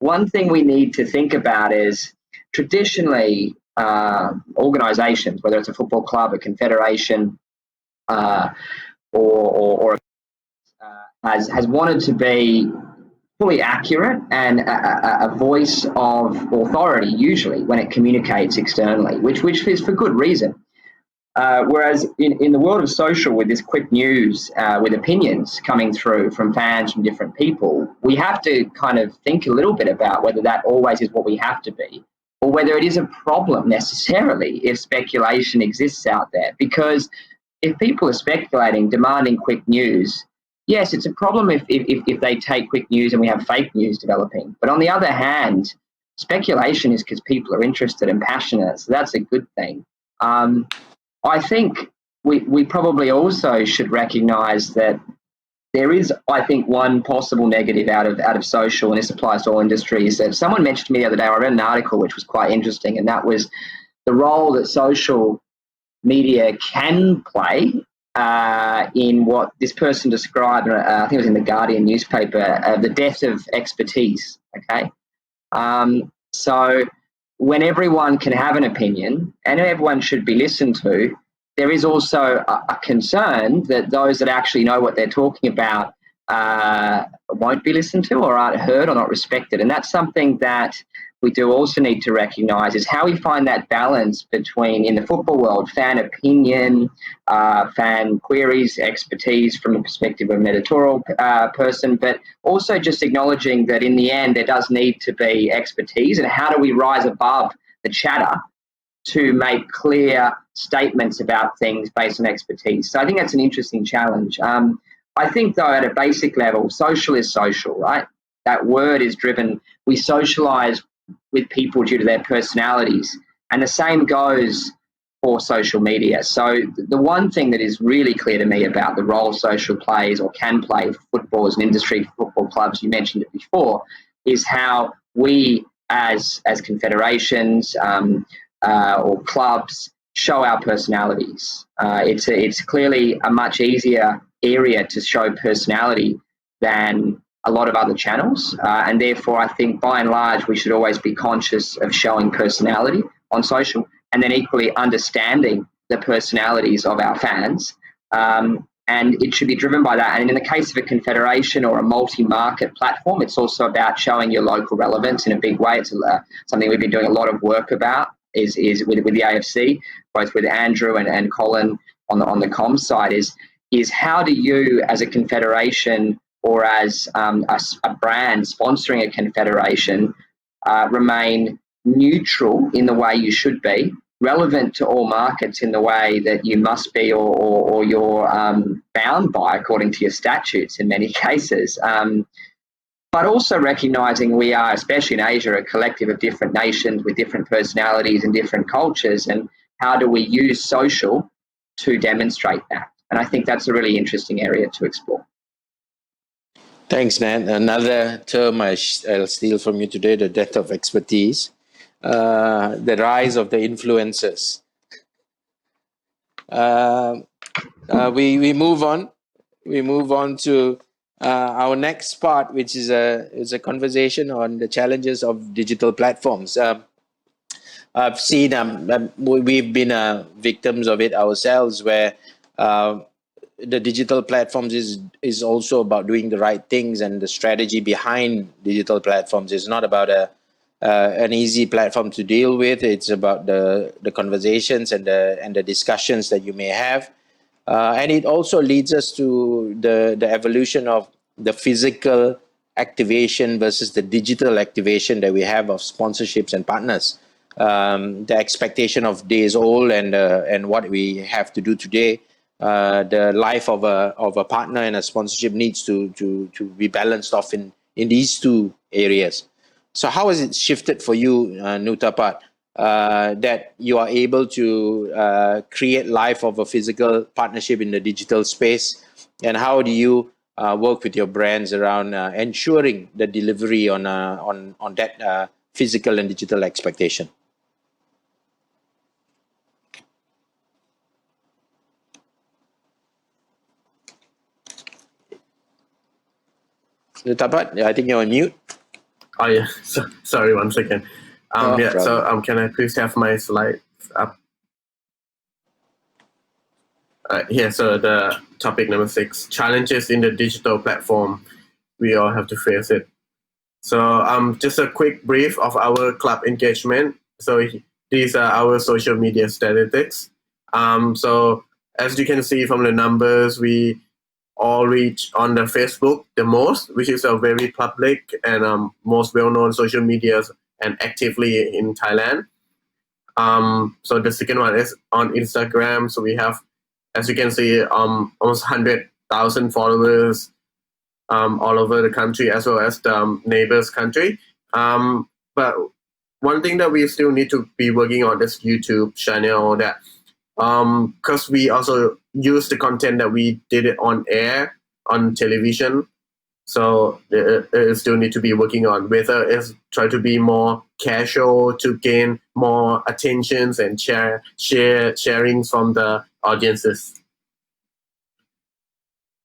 one thing we need to think about is traditionally organisations, whether it's a football club, a confederation, or has wanted to be fully accurate and a voice of authority, usually when it communicates externally, which is for good reason. Whereas in the world of social, with this quick news, with opinions coming through from fans, from different people, we have to kind of think a little bit about whether that always is what we have to be, or whether it is a problem necessarily if speculation exists out there. Because if people are speculating, demanding quick news, yes, it's a problem if they take quick news and we have fake news developing. But on the other hand, speculation is because people are interested and passionate, so that's a good thing. I think we probably also should recognise that there is, I think, one possible negative out of social, and this applies to all industries. That someone mentioned to me the other day, I read an article which was quite interesting, and that was the role that social media can play in what this person described, I think it was in the Guardian newspaper, the death of expertise. Okay, so when everyone can have an opinion and everyone should be listened to, there is also a concern that those that actually know what they're talking about won't be listened to or aren't heard or not respected. And that's something that we do also need to recognise, is how we find that balance between, in the football world, fan opinion, fan queries, expertise from the perspective of an editorial person, but also just acknowledging that in the end there does need to be expertise, and how do we rise above the chatter to make clear statements about things based on expertise. So I think that's an interesting challenge. I think, though, at a basic level, social is social, right? That word is driven. We socialise with people due to their personalities, and the same goes for social media. So the one thing that is really clear to me about the role social plays or can play for football as an industry, for football clubs, you mentioned it before, is how we as confederations or clubs show our personalities. It's clearly a much easier area to show personality than a lot of other channels, and therefore I think by and large we should always be conscious of showing personality on social, and then equally understanding the personalities of our fans, and it should be driven by that. And in the case of a confederation or a multi-market platform, it's also about showing your local relevance in a big way. It's something we've been doing a lot of work about is with the AFC, both with Andrew and Colin on the comms side, is how do you as a confederation or as a brand sponsoring a confederation remain neutral in the way you should be, relevant to all markets in the way that you must be or you're bound by according to your statutes in many cases, but also recognising we are, especially in Asia, a collective of different nations with different personalities and different cultures, and how do we use social to demonstrate that? And I think that's a really interesting area to explore. Thanks, Nat. Another term I'll steal from you today, the death of expertise, the rise of the influencers. We move on. We move on to our next part, which is a conversation on the challenges of digital platforms. I've seen, we've been victims of it ourselves, where the digital platforms is also about doing the right things, and the strategy behind digital platforms is not about an easy platform to deal with. It's about the conversations and the discussions that you may have, and it also leads us to the evolution of the physical activation versus the digital activation that we have of sponsorships and partners. The expectation of days old and what we have to do today. The life of a partner and a sponsorship needs to be balanced off in these two areas. So how has it shifted for you, Nutapat, that you are able to create life of a physical partnership in the digital space, and how do you work with your brands around ensuring the delivery on that physical and digital expectation? Tapat, I think you're on mute. Oh yeah, sorry, 1 second. No yeah, problem. so can I please have my slides up? Here, so the topic number 6, challenges in the digital platform. We all have to face it. So just a quick brief of our club engagement. So these are our social media statistics. So as you can see from the numbers, we all reach on the Facebook the most, which is a very public and most well-known social media and actively in Thailand. So the second one is on Instagram. So we have, as you can see, almost 100,000 followers all over the country, as well as the neighbors country. But one thing that we still need to be working on is YouTube channel, that because we also use the content that we did it on air on television So it still need to be working on whether it's try to be more casual to gain more attentions and sharing from the audiences.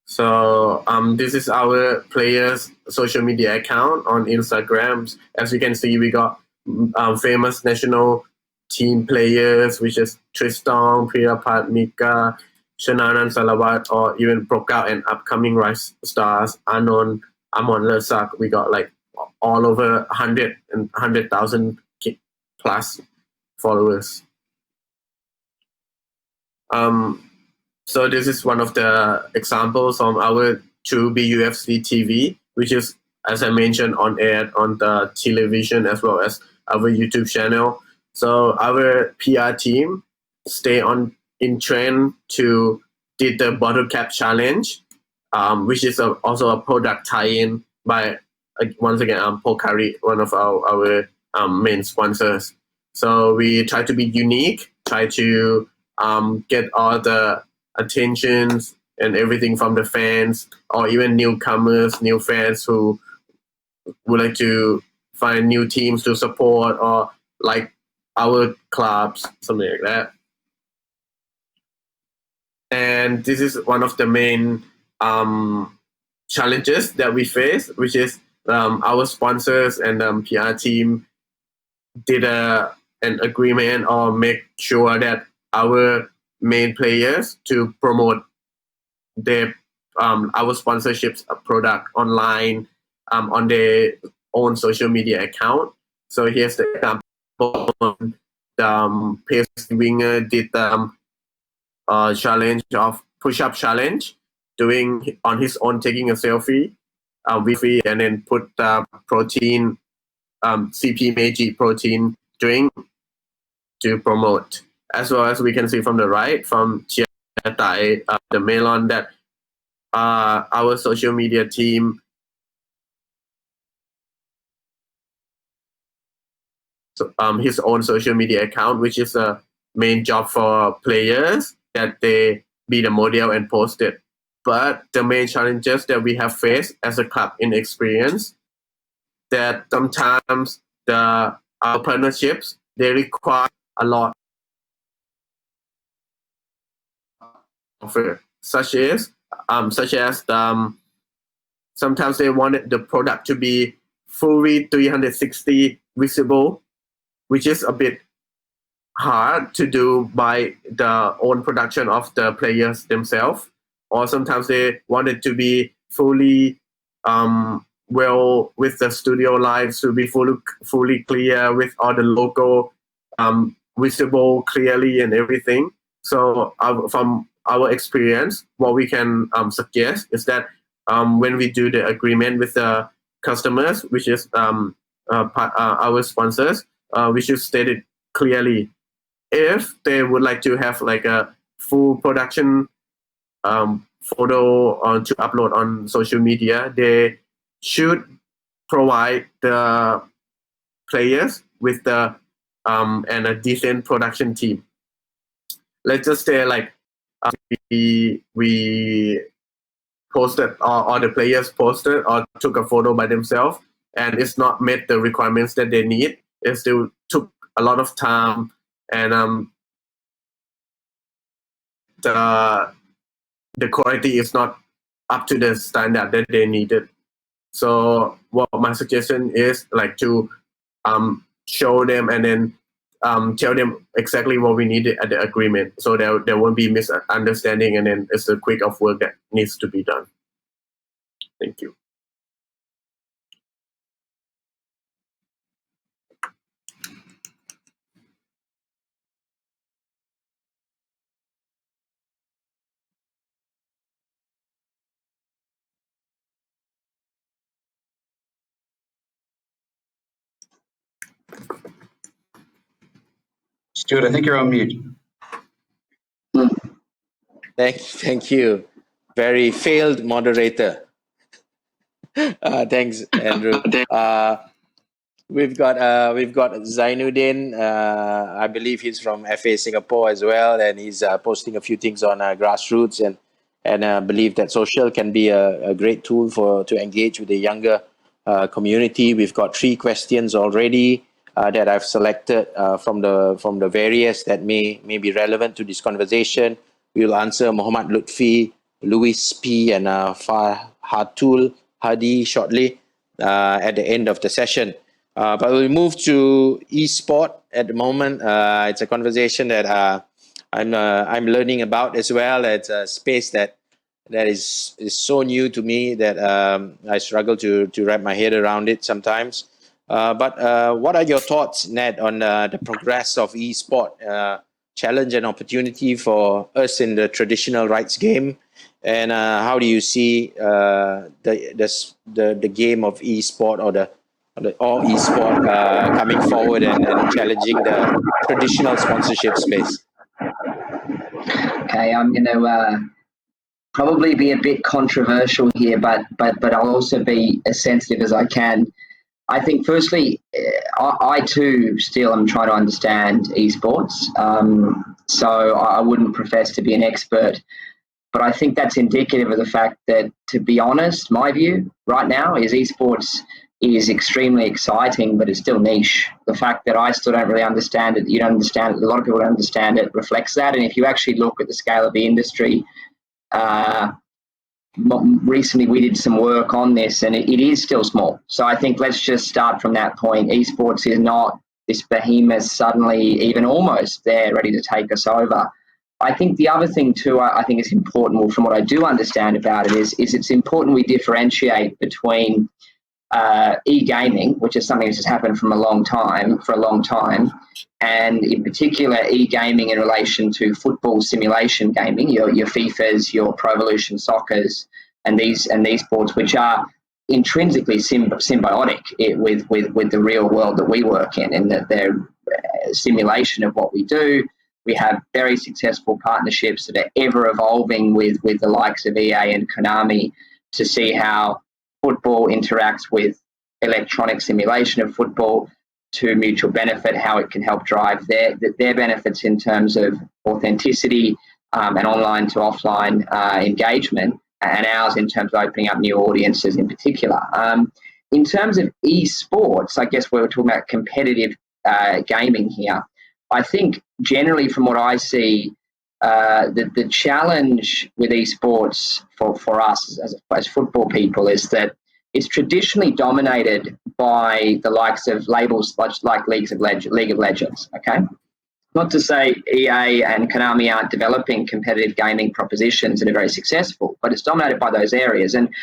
So this is our players' social media account on Instagram. As you can see, we got famous national team players, which is Tristan, Priyapat, Mika, Shananan Salawat, or even broke out and upcoming rise stars, Anon, Amon Lersak. We got like all over 100,000 plus followers. So this is one of the examples from our True BUFC TV, which is, as I mentioned, on air on the television as well as our YouTube channel. So our PR team stay in trend to did the bottle cap challenge, which is also a product tie-in by once again Pocari, one of our main sponsors. So we try to be unique, try to get all the attentions and everything from the fans or even newcomers, new fans who would like to find new teams to support or like our clubs, something like that. And this is one of the main challenges that we face, which is our sponsors and PR team did an agreement or make sure that our main players to promote their our sponsorships product online on their own social media account. So here's the example. The winger did the challenge of push-up challenge, doing on his own, taking a selfie with it, and then put the protein CP Meiji protein drink to promote. As well as we can see from the right, from Chia Tai, the Melon, that our social media team his own social media account, which is a main job for players, that they be the model and post it. But the main challenges that we have faced as a club in experience, that sometimes our partnerships, they require a lot of it, such as sometimes they wanted the product to be fully 360 visible, which is a bit hard to do by the own production of the players themselves. Or sometimes they want it to be fully well with the studio lights to be fully clear with all the logo visible clearly and everything. So from our experience, what we can suggest is that when we do the agreement with the customers, which is our sponsors, we should state it clearly. If they would like to have like a full production photo to upload on social media, they should provide the players with the and a decent production team. Let's just say like we posted or the players posted or took a photo by themselves and it's not met the requirements that they need. It still took a lot of time and the quality is not up to the standard that they needed. So what my suggestion is like to show them and then tell them exactly what we needed at the agreement, so there won't be misunderstanding, and then it's a quick of work that needs to be done. Thank you. Stuart, I think you're on mute. Thank you. Very failed moderator. Thanks, Andrew. We've got Zainuddin. I believe he's from FA Singapore as well, and he's posting a few things on grassroots, and and believe that social can be a great tool to engage with the younger community. We've got 3 questions already that I've selected from the various that may be relevant to this conversation. We will answer Muhammad Lutfi, Louis P, and Farhatul Hadi shortly at the end of the session. But we'll move to e-sport at the moment. It's a conversation that I'm learning about as well. It's a space that is so new to me that I struggle to wrap my head around it sometimes. But what are your thoughts, Ned, on the progress of e-sport, challenge and opportunity for us in the traditional rights game, and how do you see the game of e-sport or the e-sport coming forward and challenging the traditional sponsorship space? Okay, I'm going to probably be a bit controversial here, but I'll also be as sensitive as I can. I think, firstly, I too still am trying to understand esports, so I wouldn't profess to be an expert, but I think that's indicative of the fact that, to be honest, my view right now is esports is extremely exciting, but it's still niche. The fact that I still don't really understand it, you don't understand it, a lot of people don't understand it, reflects that. And if you actually look at the scale of the industry, recently we did some work on this, and it is still small. So I think let's just start from that point. Esports is not this behemoth suddenly even almost there ready to take us over. I think the other thing too, I think it's important, well, from what I do understand about it, is it's important we differentiate between e-gaming, which is something that's just happened for a long time, and in particular e-gaming in relation to football simulation gaming, your FIFAs, your Pro Evolution Soccers, and these sports, which are intrinsically symbiotic with the real world that we work in that they're simulation of what we do. We have very successful partnerships that are ever evolving with the likes of EA and Konami to see how football interacts with electronic simulation of football to mutual benefit, how it can help drive their benefits in terms of authenticity and online to offline engagement, and ours in terms of opening up new audiences in particular. In terms of esports, I guess we were talking about competitive gaming here. I think generally from what I see, the challenge with esports for us as football people is that it's traditionally dominated by the likes of labels like League of Legends, okay? Not to say EA and Konami aren't developing competitive gaming propositions that are very successful, but it's dominated by those areas. And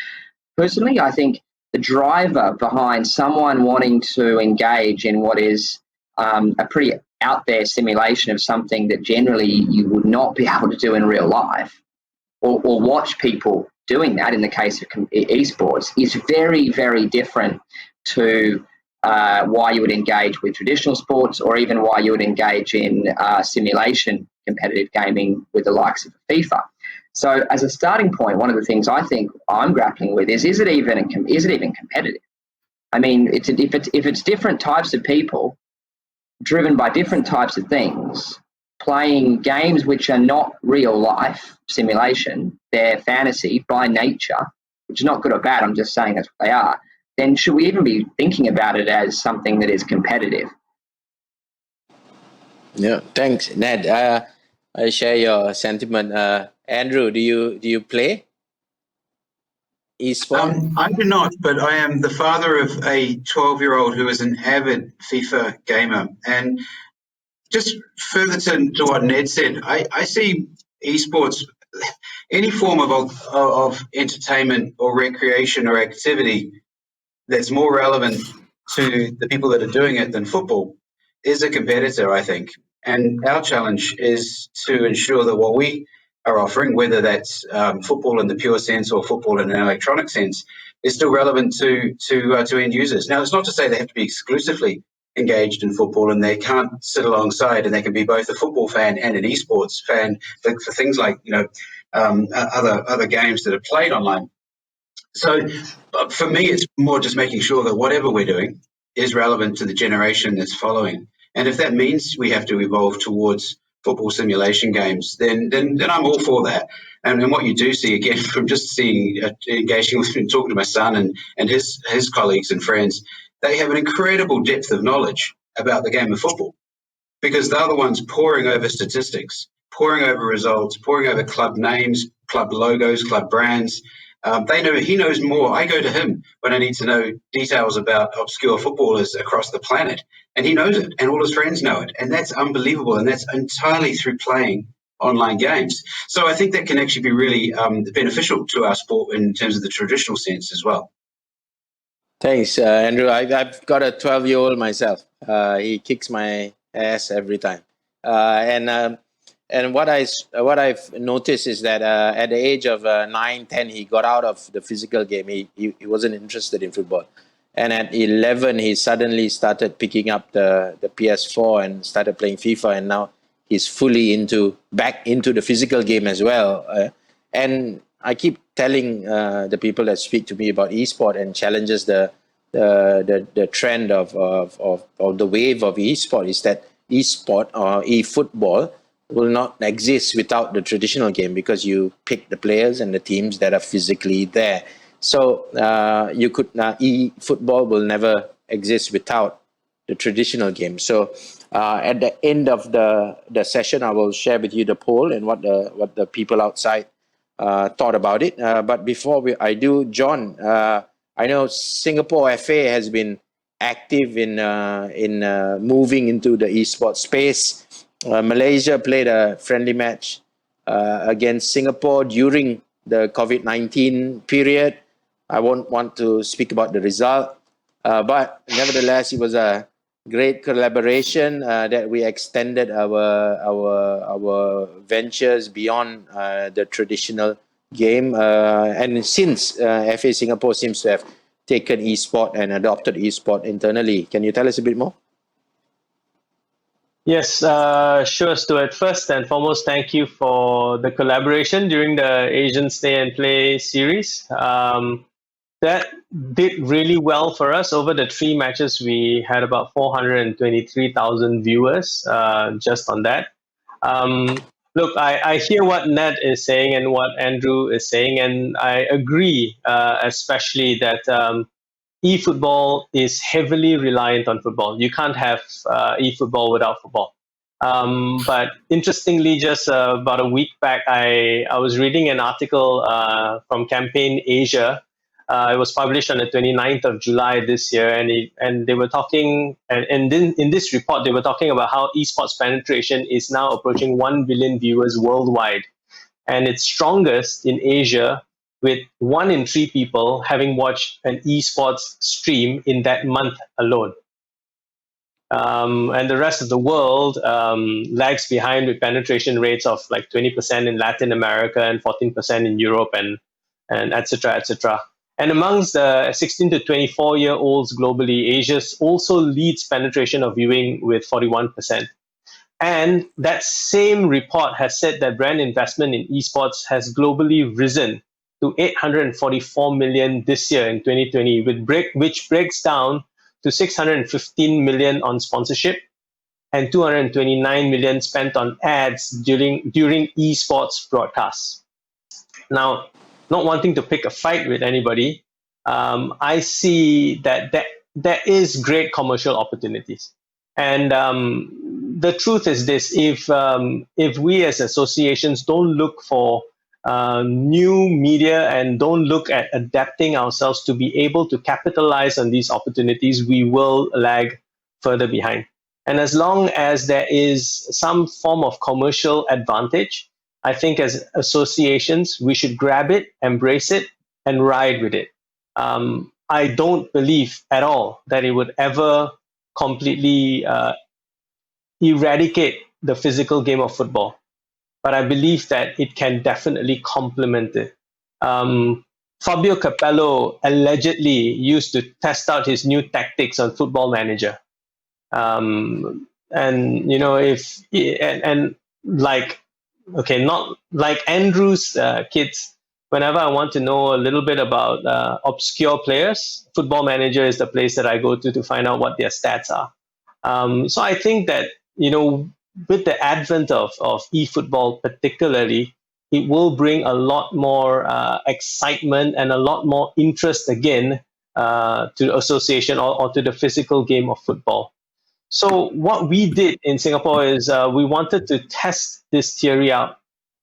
personally, I think the driver behind someone wanting to engage in what is a pretty out there simulation of something that generally you would not be able to do in real life, or watch people doing that in the case of esports, is very, very different to why you would engage with traditional sports, or even why you would engage in simulation competitive gaming with the likes of FIFA. So as a starting point, one of the things I think I'm grappling with is it even competitive? I mean, if it's different types of people driven by different types of things, playing games which are not real life simulation, they're fantasy by nature, which is not good or bad, I'm just saying that's what they are, then should we even be thinking about it as something that is competitive? Yeah, thanks, Ned. I share your sentiment. Andrew, do you play eSport? I do not, but I am the father of a 12-year-old who is an avid FIFA gamer. And just further to what Ned said, I see esports, any form of entertainment or recreation or activity that's more relevant to the people that are doing it than football is a competitor, I think. And our challenge is to ensure that what we are offering, whether that's football in the pure sense or football in an electronic sense, is still relevant to end users. Now, it's not to say they have to be exclusively engaged in football and they can't sit alongside, and they can be both a football fan and an esports fan for things like other games that are played online. So for me, it's more just making sure that whatever we're doing is relevant to the generation that's following. And if that means we have to evolve towards football simulation games, then I'm all for that. And what you do see, again, from just seeing, engaging with and talking to my son and his colleagues and friends, they have an incredible depth of knowledge about the game of football, because they're the ones poring over statistics, poring over results, poring over club names, club logos, club brands. He knows more. I go to him when I need to know details about obscure footballers across the planet, and he knows it, and all his friends know it, and that's unbelievable, and that's entirely through playing online games. So I think that can actually be really beneficial to our sport in terms of the traditional sense as well. Thanks, Andrew. I've got a 12-year-old myself. He kicks my ass every time. And what I've noticed is that at the age of 9, 10, he got out of the physical game. He wasn't interested in football. And at 11, he suddenly started picking up the PS4 and started playing FIFA. And now he's fully back into the physical game as well. And I keep telling the people that speak to me about esport and challenges the trend of the wave of esport is that esport or eFootball will not exist without the traditional game, because you pick the players and the teams that are physically there. So eFootball will never exist without the traditional game. So at the end of the session, I will share with you the poll and what the people outside thought about it. But before I do, John, I know Singapore FA has been active in moving into the esports space. Malaysia played a friendly match against Singapore during the COVID-19 period. I won't want to speak about the result, but nevertheless, it was a great collaboration that we extended our ventures beyond the traditional game. And since FA Singapore seems to have taken esport and adopted esport internally, can you tell us a bit more? Yes, sure, Stuart. First and foremost, thank you for the collaboration during the Asian Stay and Play series. That did really well for us. Over the 3 matches, we had about 423,000 viewers just on that. Look, I hear what Ned is saying and what Andrew is saying, and I agree, especially that eFootball is heavily reliant on football. You can't have eFootball without football. But interestingly, just about a week back, I was reading an article from Campaign Asia. It was published on the 29th of July this year, and they were talking, and in this report, they were talking about how esports penetration is now approaching 1 billion viewers worldwide, and it's strongest in Asia, with 1 in 3 people having watched an esports stream in that month alone. And the rest of the world lags behind with penetration rates of like 20% in Latin America and 14% in Europe and et cetera, et cetera. And amongst the 16 to 24-year-olds globally, Asia also leads penetration of viewing with 41%. And that same report has said that brand investment in esports has globally risen to 844 million this year in 2020, which breaks down to 615 million on sponsorship and 229 million spent on ads during esports broadcasts. Now, not wanting to pick a fight with anybody, I see that there is great commercial opportunities. And the truth is this: if we as associations don't look for new media and don't look at adapting ourselves to be able to capitalize on these opportunities, we will lag further behind. And as long as there is some form of commercial advantage, I think as associations, we should grab it, embrace it, and ride with it. I don't believe at all that it would ever completely eradicate the physical game of football, but I believe that it can definitely complement it. Fabio Capello allegedly used to test out his new tactics on Football Manager. And you know, not like Andrew's kids, whenever I want to know a little bit about obscure players, Football Manager is the place that I go to find out what their stats are. So I think that, you know, with the advent of eFootball particularly, it will bring a lot more excitement and a lot more interest again to the association or to the physical game of football. So what we did in Singapore is we wanted to test this theory out.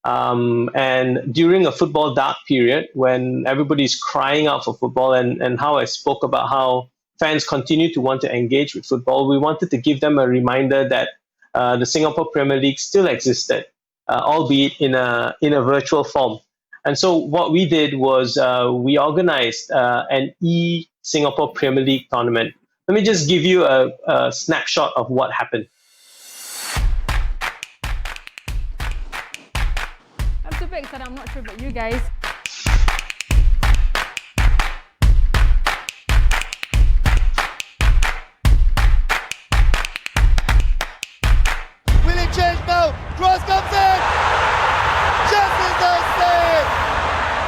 And during a football dark period, when everybody's crying out for football, and how I spoke about how fans continue to want to engage with football, we wanted to give them a reminder that the Singapore Premier League still existed, albeit in a virtual form. And so what we did was we organized an Singapore Premier League tournament. Let me just give you a snapshot of what happened. I'm super excited. I'm not sure about you guys. Will it change now? Cross comes in! Just as I say!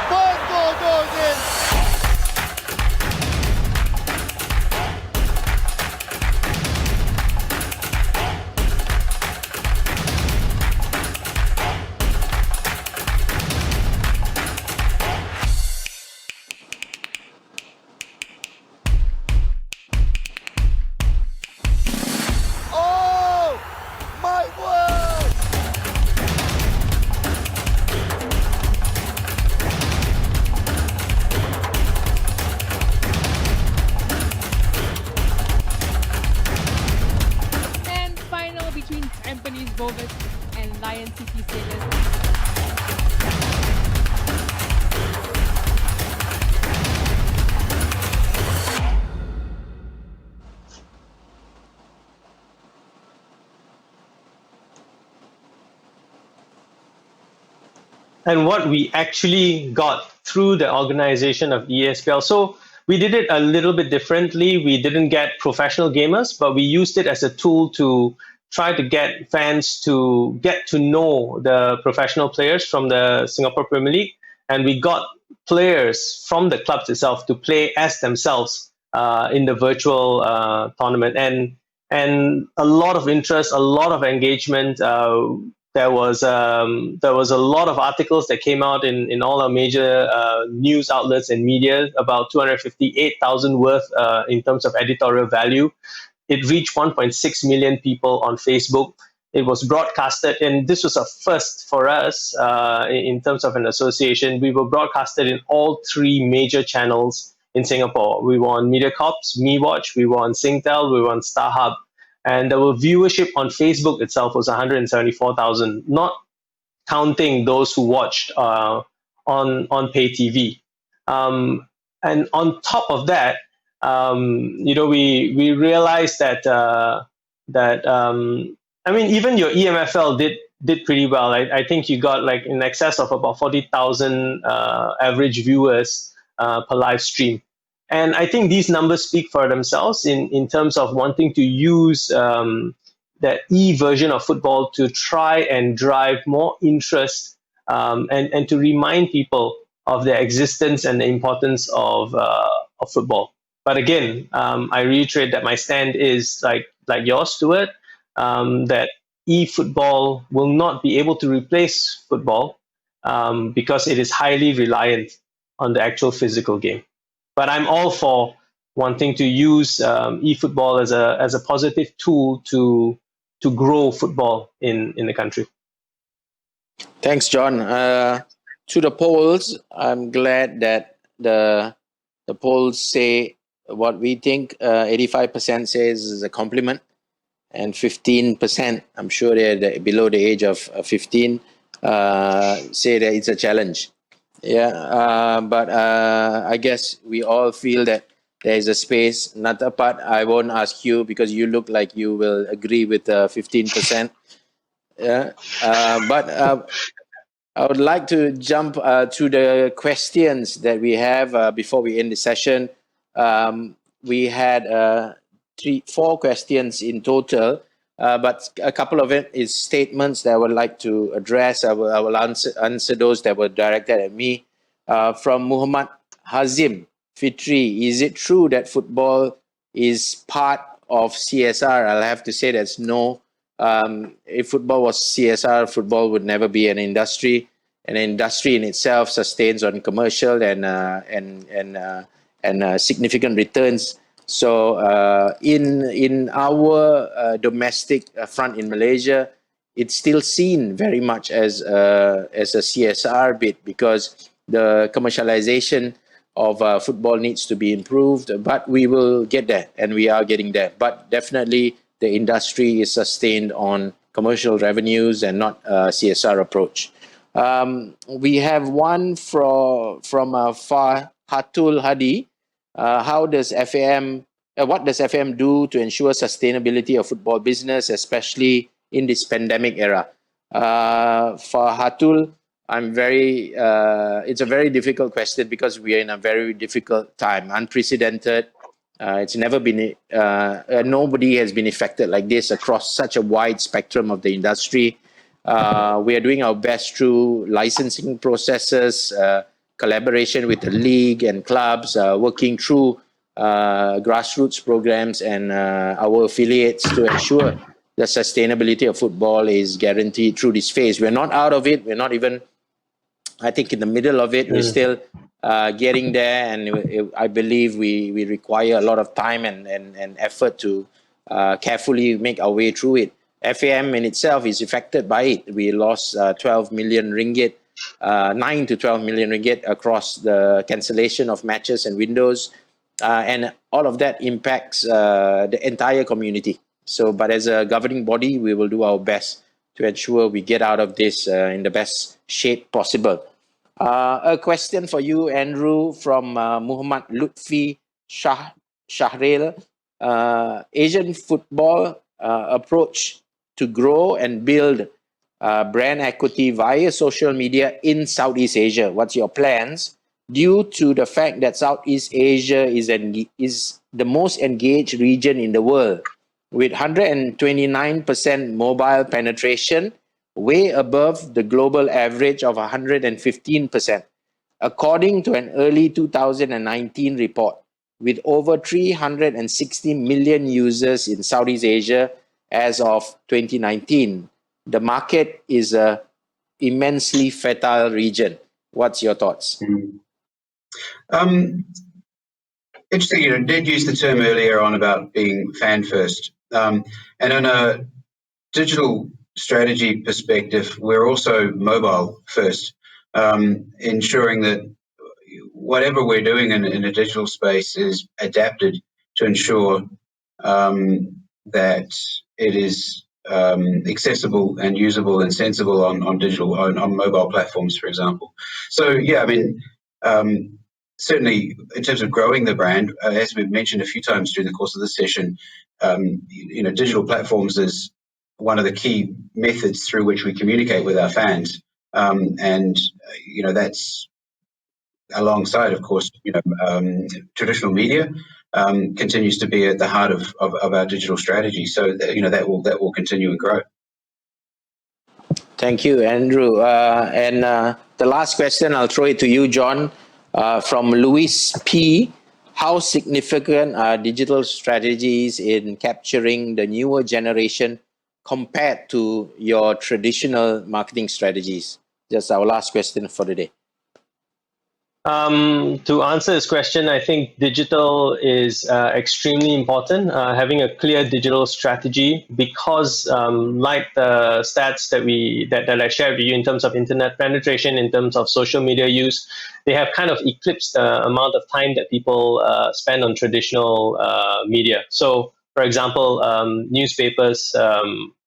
First goal goes in! Oh! My word! And final between Tampines Rovers and Lion City Sailors. And what we actually got through the organization of ESPL. So we did it a little bit differently. We didn't get professional gamers, but we used it as a tool to try to get fans to get to know the professional players from the Singapore Premier League. And we got players from the clubs itself to play as themselves in the virtual tournament. And a lot of interest, a lot of engagement. There was a lot of articles that came out in all our major news outlets and media, about 258,000 worth in terms of editorial value. It reached 1.6 million people on Facebook. It was broadcasted, and this was a first for us in terms of an association. We were broadcasted in all three major channels in Singapore. We were on MediaCorp's MeWatch, we were on Singtel, we were on StarHub. And the viewership on Facebook itself was 174,000, not counting those who watched on pay TV. And on top of that, we realized that I mean, even your EMFL did pretty well. I think you got like in excess of about 40,000 average viewers per live stream. And I think these numbers speak for themselves in terms of wanting to use that version of football to try and drive more interest and to remind people of their existence and the importance of football. But again, I reiterate that my stand is like yours, Stuart, that football will not be able to replace football because it is highly reliant on the actual physical game. But I'm all for wanting to use eFootball as a positive tool to grow football in the country. Thanks, John. To the polls, I'm glad that the polls say what we think. 85% says is a compliment, and 15%, I'm sure they're below the age of 15, say that it's a challenge. Yeah, but I guess we all feel that there is a space. Natapat, I won't ask you because you look like you will agree with 15%. Yeah, but I would like to jump to the questions that we have before we end the session. We had 4 questions in total, but a couple of it is statements that I would like to address. I will answer those that were directed at me. From Muhammad Hazim Fitri, is it true that football is part of CSR? I'll have to say that's no. If football was CSR, football would never be an industry. An industry in itself sustains on commercial and significant returns. So in our domestic front in Malaysia, it's still seen very much as a CSR bit, because the commercialization of football needs to be improved, but we will get there, and we are getting there. But definitely the industry is sustained on commercial revenues and not a CSR approach. We have one from Fahatul Hadi. What does FAM do to ensure sustainability of football business, especially in this pandemic era? For Hatul, it's a very difficult question, because we are in a very difficult time, unprecedented. It's never been, nobody has been affected like this across such a wide spectrum of the industry. We are doing our best through licensing processes, collaboration with the league and clubs, working through grassroots programs and our affiliates to ensure the sustainability of football is guaranteed through this phase. We're not out of it. We're not even, I think, in the middle of it. We're still getting there, and I believe we require a lot of time and effort to carefully make our way through it. FAM in itself is affected by it. We lost 12 million ringgit, 9 to 12 million ringgit across the cancellation of matches and windows, and all of that impacts the entire community. So, but as a governing body, we will do our best to ensure we get out of this in the best shape possible. A question for you, Andrew, from Muhammad Lutfi Shahril. Asian football approach to grow and build brand equity via social media in Southeast Asia. What's your plans? Due to the fact that Southeast Asia is the most engaged region in the world, with 129% mobile penetration, way above the global average of 115%, according to an early 2019 report, with over 360 million users in Southeast Asia as of 2019. The market is an immensely fertile region. What's your thoughts? Interesting, you did use the term earlier on about being fan first. And on a digital strategy perspective, we're also mobile first, ensuring that whatever we're doing in a digital space is adapted to ensure that it is accessible and usable and sensible on digital, on mobile platforms, for example. So yeah, I mean, certainly in terms of growing the brand, as we've mentioned a few times during the course of this session, digital platforms is one of the key methods through which we communicate with our fans, and that's alongside, of course, traditional media continues to be at the heart of our digital strategy. So that will continue and grow. Thank you, Andrew. And the last question, I'll throw it to you, John, from Luis P. How significant are digital strategies in capturing the newer generation compared to your traditional marketing strategies? Just our last question for the day. To answer this question, I think digital is extremely important, having a clear digital strategy, because like the stats that I shared with you in terms of internet penetration, in terms of social media use, they have kind of eclipsed the amount of time that people spend on traditional media. So, for example, newspapers,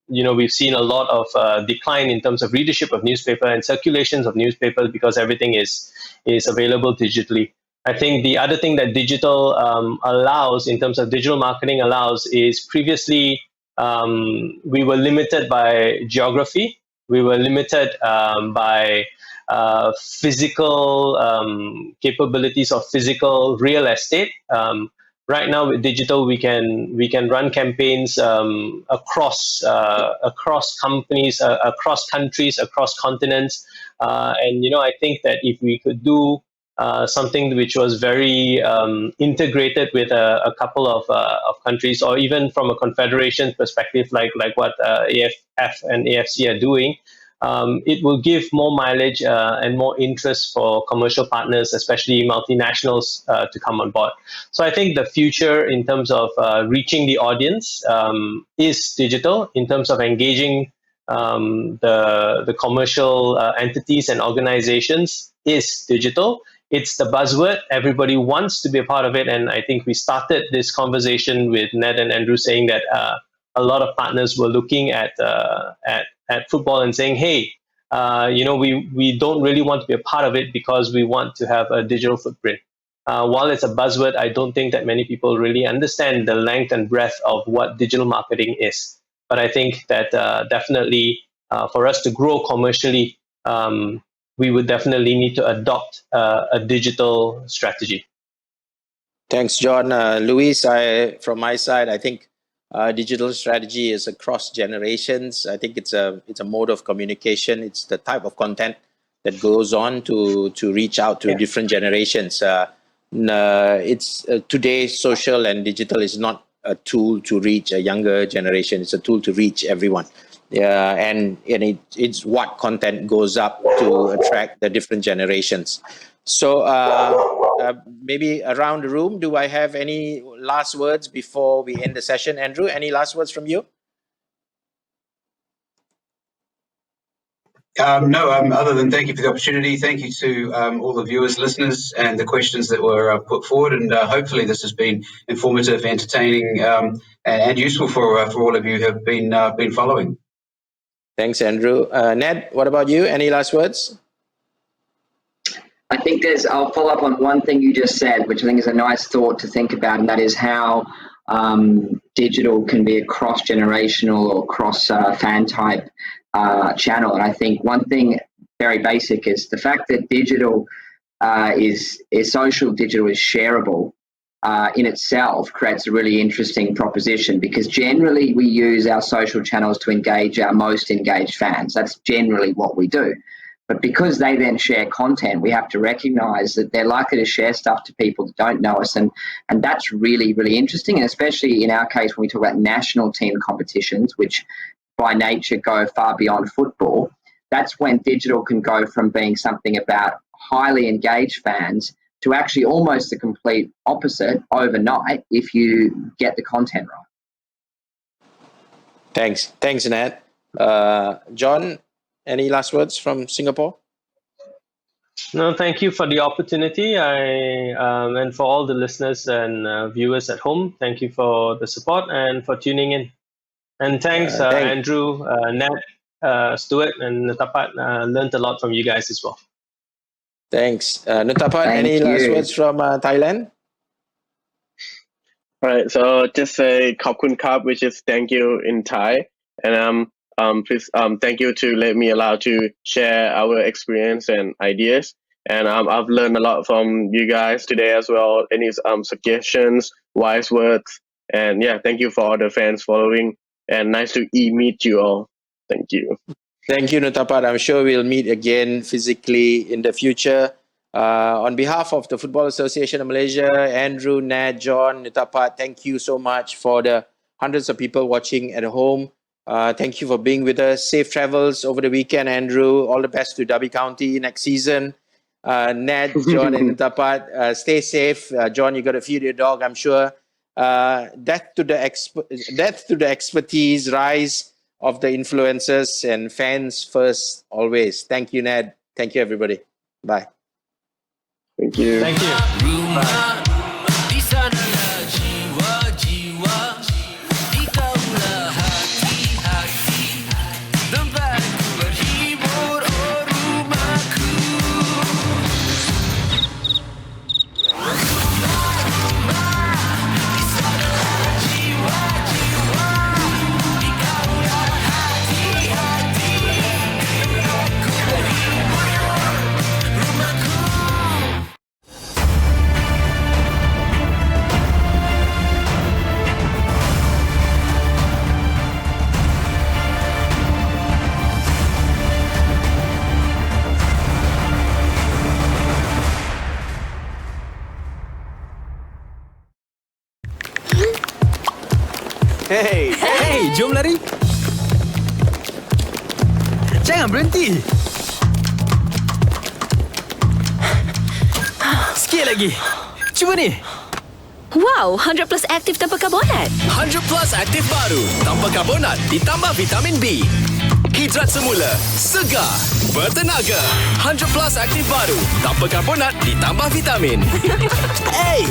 we've seen a lot of decline in terms of readership of newspaper and circulations of newspapers, because everything is available digitally. I think the other thing that digital allows, in terms of digital marketing allows, is previously we were limited by geography. We were limited by physical capabilities of physical real estate. Right now with digital, we can run campaigns across companies, across countries, across continents, and I think that if we could do something which was very integrated with a couple of countries, or even from a confederation perspective, like what AFF and AFC are doing, it will give more mileage and more interest for commercial partners, especially multinationals, to come on board. So I think the future in terms of reaching the audience is digital. In terms of engaging the commercial entities and organizations is digital. It's the buzzword. Everybody wants to be a part of it. And I think we started this conversation with Ned and Andrew saying that a lot of partners were looking at football and saying, hey, we don't really want to be a part of it because we want to have a digital footprint. While it's a buzzword, I don't think that many people really understand the length and breadth of what digital marketing is. But I think that definitely for us to grow commercially, we would definitely need to adopt a digital strategy. Thanks, John. Luis, from my side, I think digital strategy is across generations. I think it's a mode of communication. It's the type of content that goes on to reach out to different generations. It's today, social and digital is not a tool to reach a younger generation. It's a tool to reach everyone. And it's what content goes up to attract the different generations. So maybe around the room, do I have any last words before we end the session? Andrew, any last words from you? No, other than thank you for the opportunity. Thank you to all the viewers, listeners, and the questions that were put forward. And hopefully this has been informative, entertaining, and useful for all of you who have been following. Thanks, Andrew. Ned, what about you? Any last words? I think I'll follow up on one thing you just said, which I think is a nice thought to think about, and that is how digital can be a cross-generational or cross-fan type channel. And I think one thing very basic is the fact that digital is social, digital is shareable in itself creates a really interesting proposition, because generally we use our social channels to engage our most engaged fans. That's generally what we do. But because they then share content, we have to recognize that they're likely to share stuff to people that don't know us. And that's really, really interesting. And especially in our case, when we talk about national team competitions, which by nature go far beyond football, that's when digital can go from being something about highly engaged fans to actually almost the complete opposite overnight if you get the content right. Thanks, Ned. John, any last words from Singapore? No, thank you for the opportunity. And for all the listeners and viewers at home, thank you for the support and for tuning in. And thanks, Andrew, Ned, Stuart, and Nutapat. Learned a lot from you guys as well. Thanks. Nutapat, any last words from Thailand? All right, so just say "Khop Kun Kap," which is thank you in Thai. And please thank you to let me allow to share our experience and ideas. And I've learned a lot from you guys today as well. Any suggestions, wise words, and yeah, thank you for all the fans following. And nice to meet you all. Thank you. Thank you, Nutapat. I'm sure we'll meet again physically in the future. On behalf of the Football Association of Malaysia, Andrew, Ned, John, Nutapat, thank you so much for the hundreds of people watching at home. Thank you for being with us. Safe travels over the weekend, Andrew. All the best to Derby County next season. Ned, John, and Nutapat, stay safe. John, you got to feed your dog, I'm sure. Death to the expertise, rise of the influencers, and fans first always. Thank you, Ned. Thank you, everybody. Bye. Thank you. Thank you. Bye. Hey, jom lari. Jangan berhenti. Sikit lagi. Cuba ni. Wow, 100 Plus aktif tanpa karbonat. 100 Plus aktif baru tanpa karbonat ditambah vitamin B. Hidrat semula, segar, bertenaga. 100 Plus aktif baru tanpa karbonat ditambah vitamin. Hey,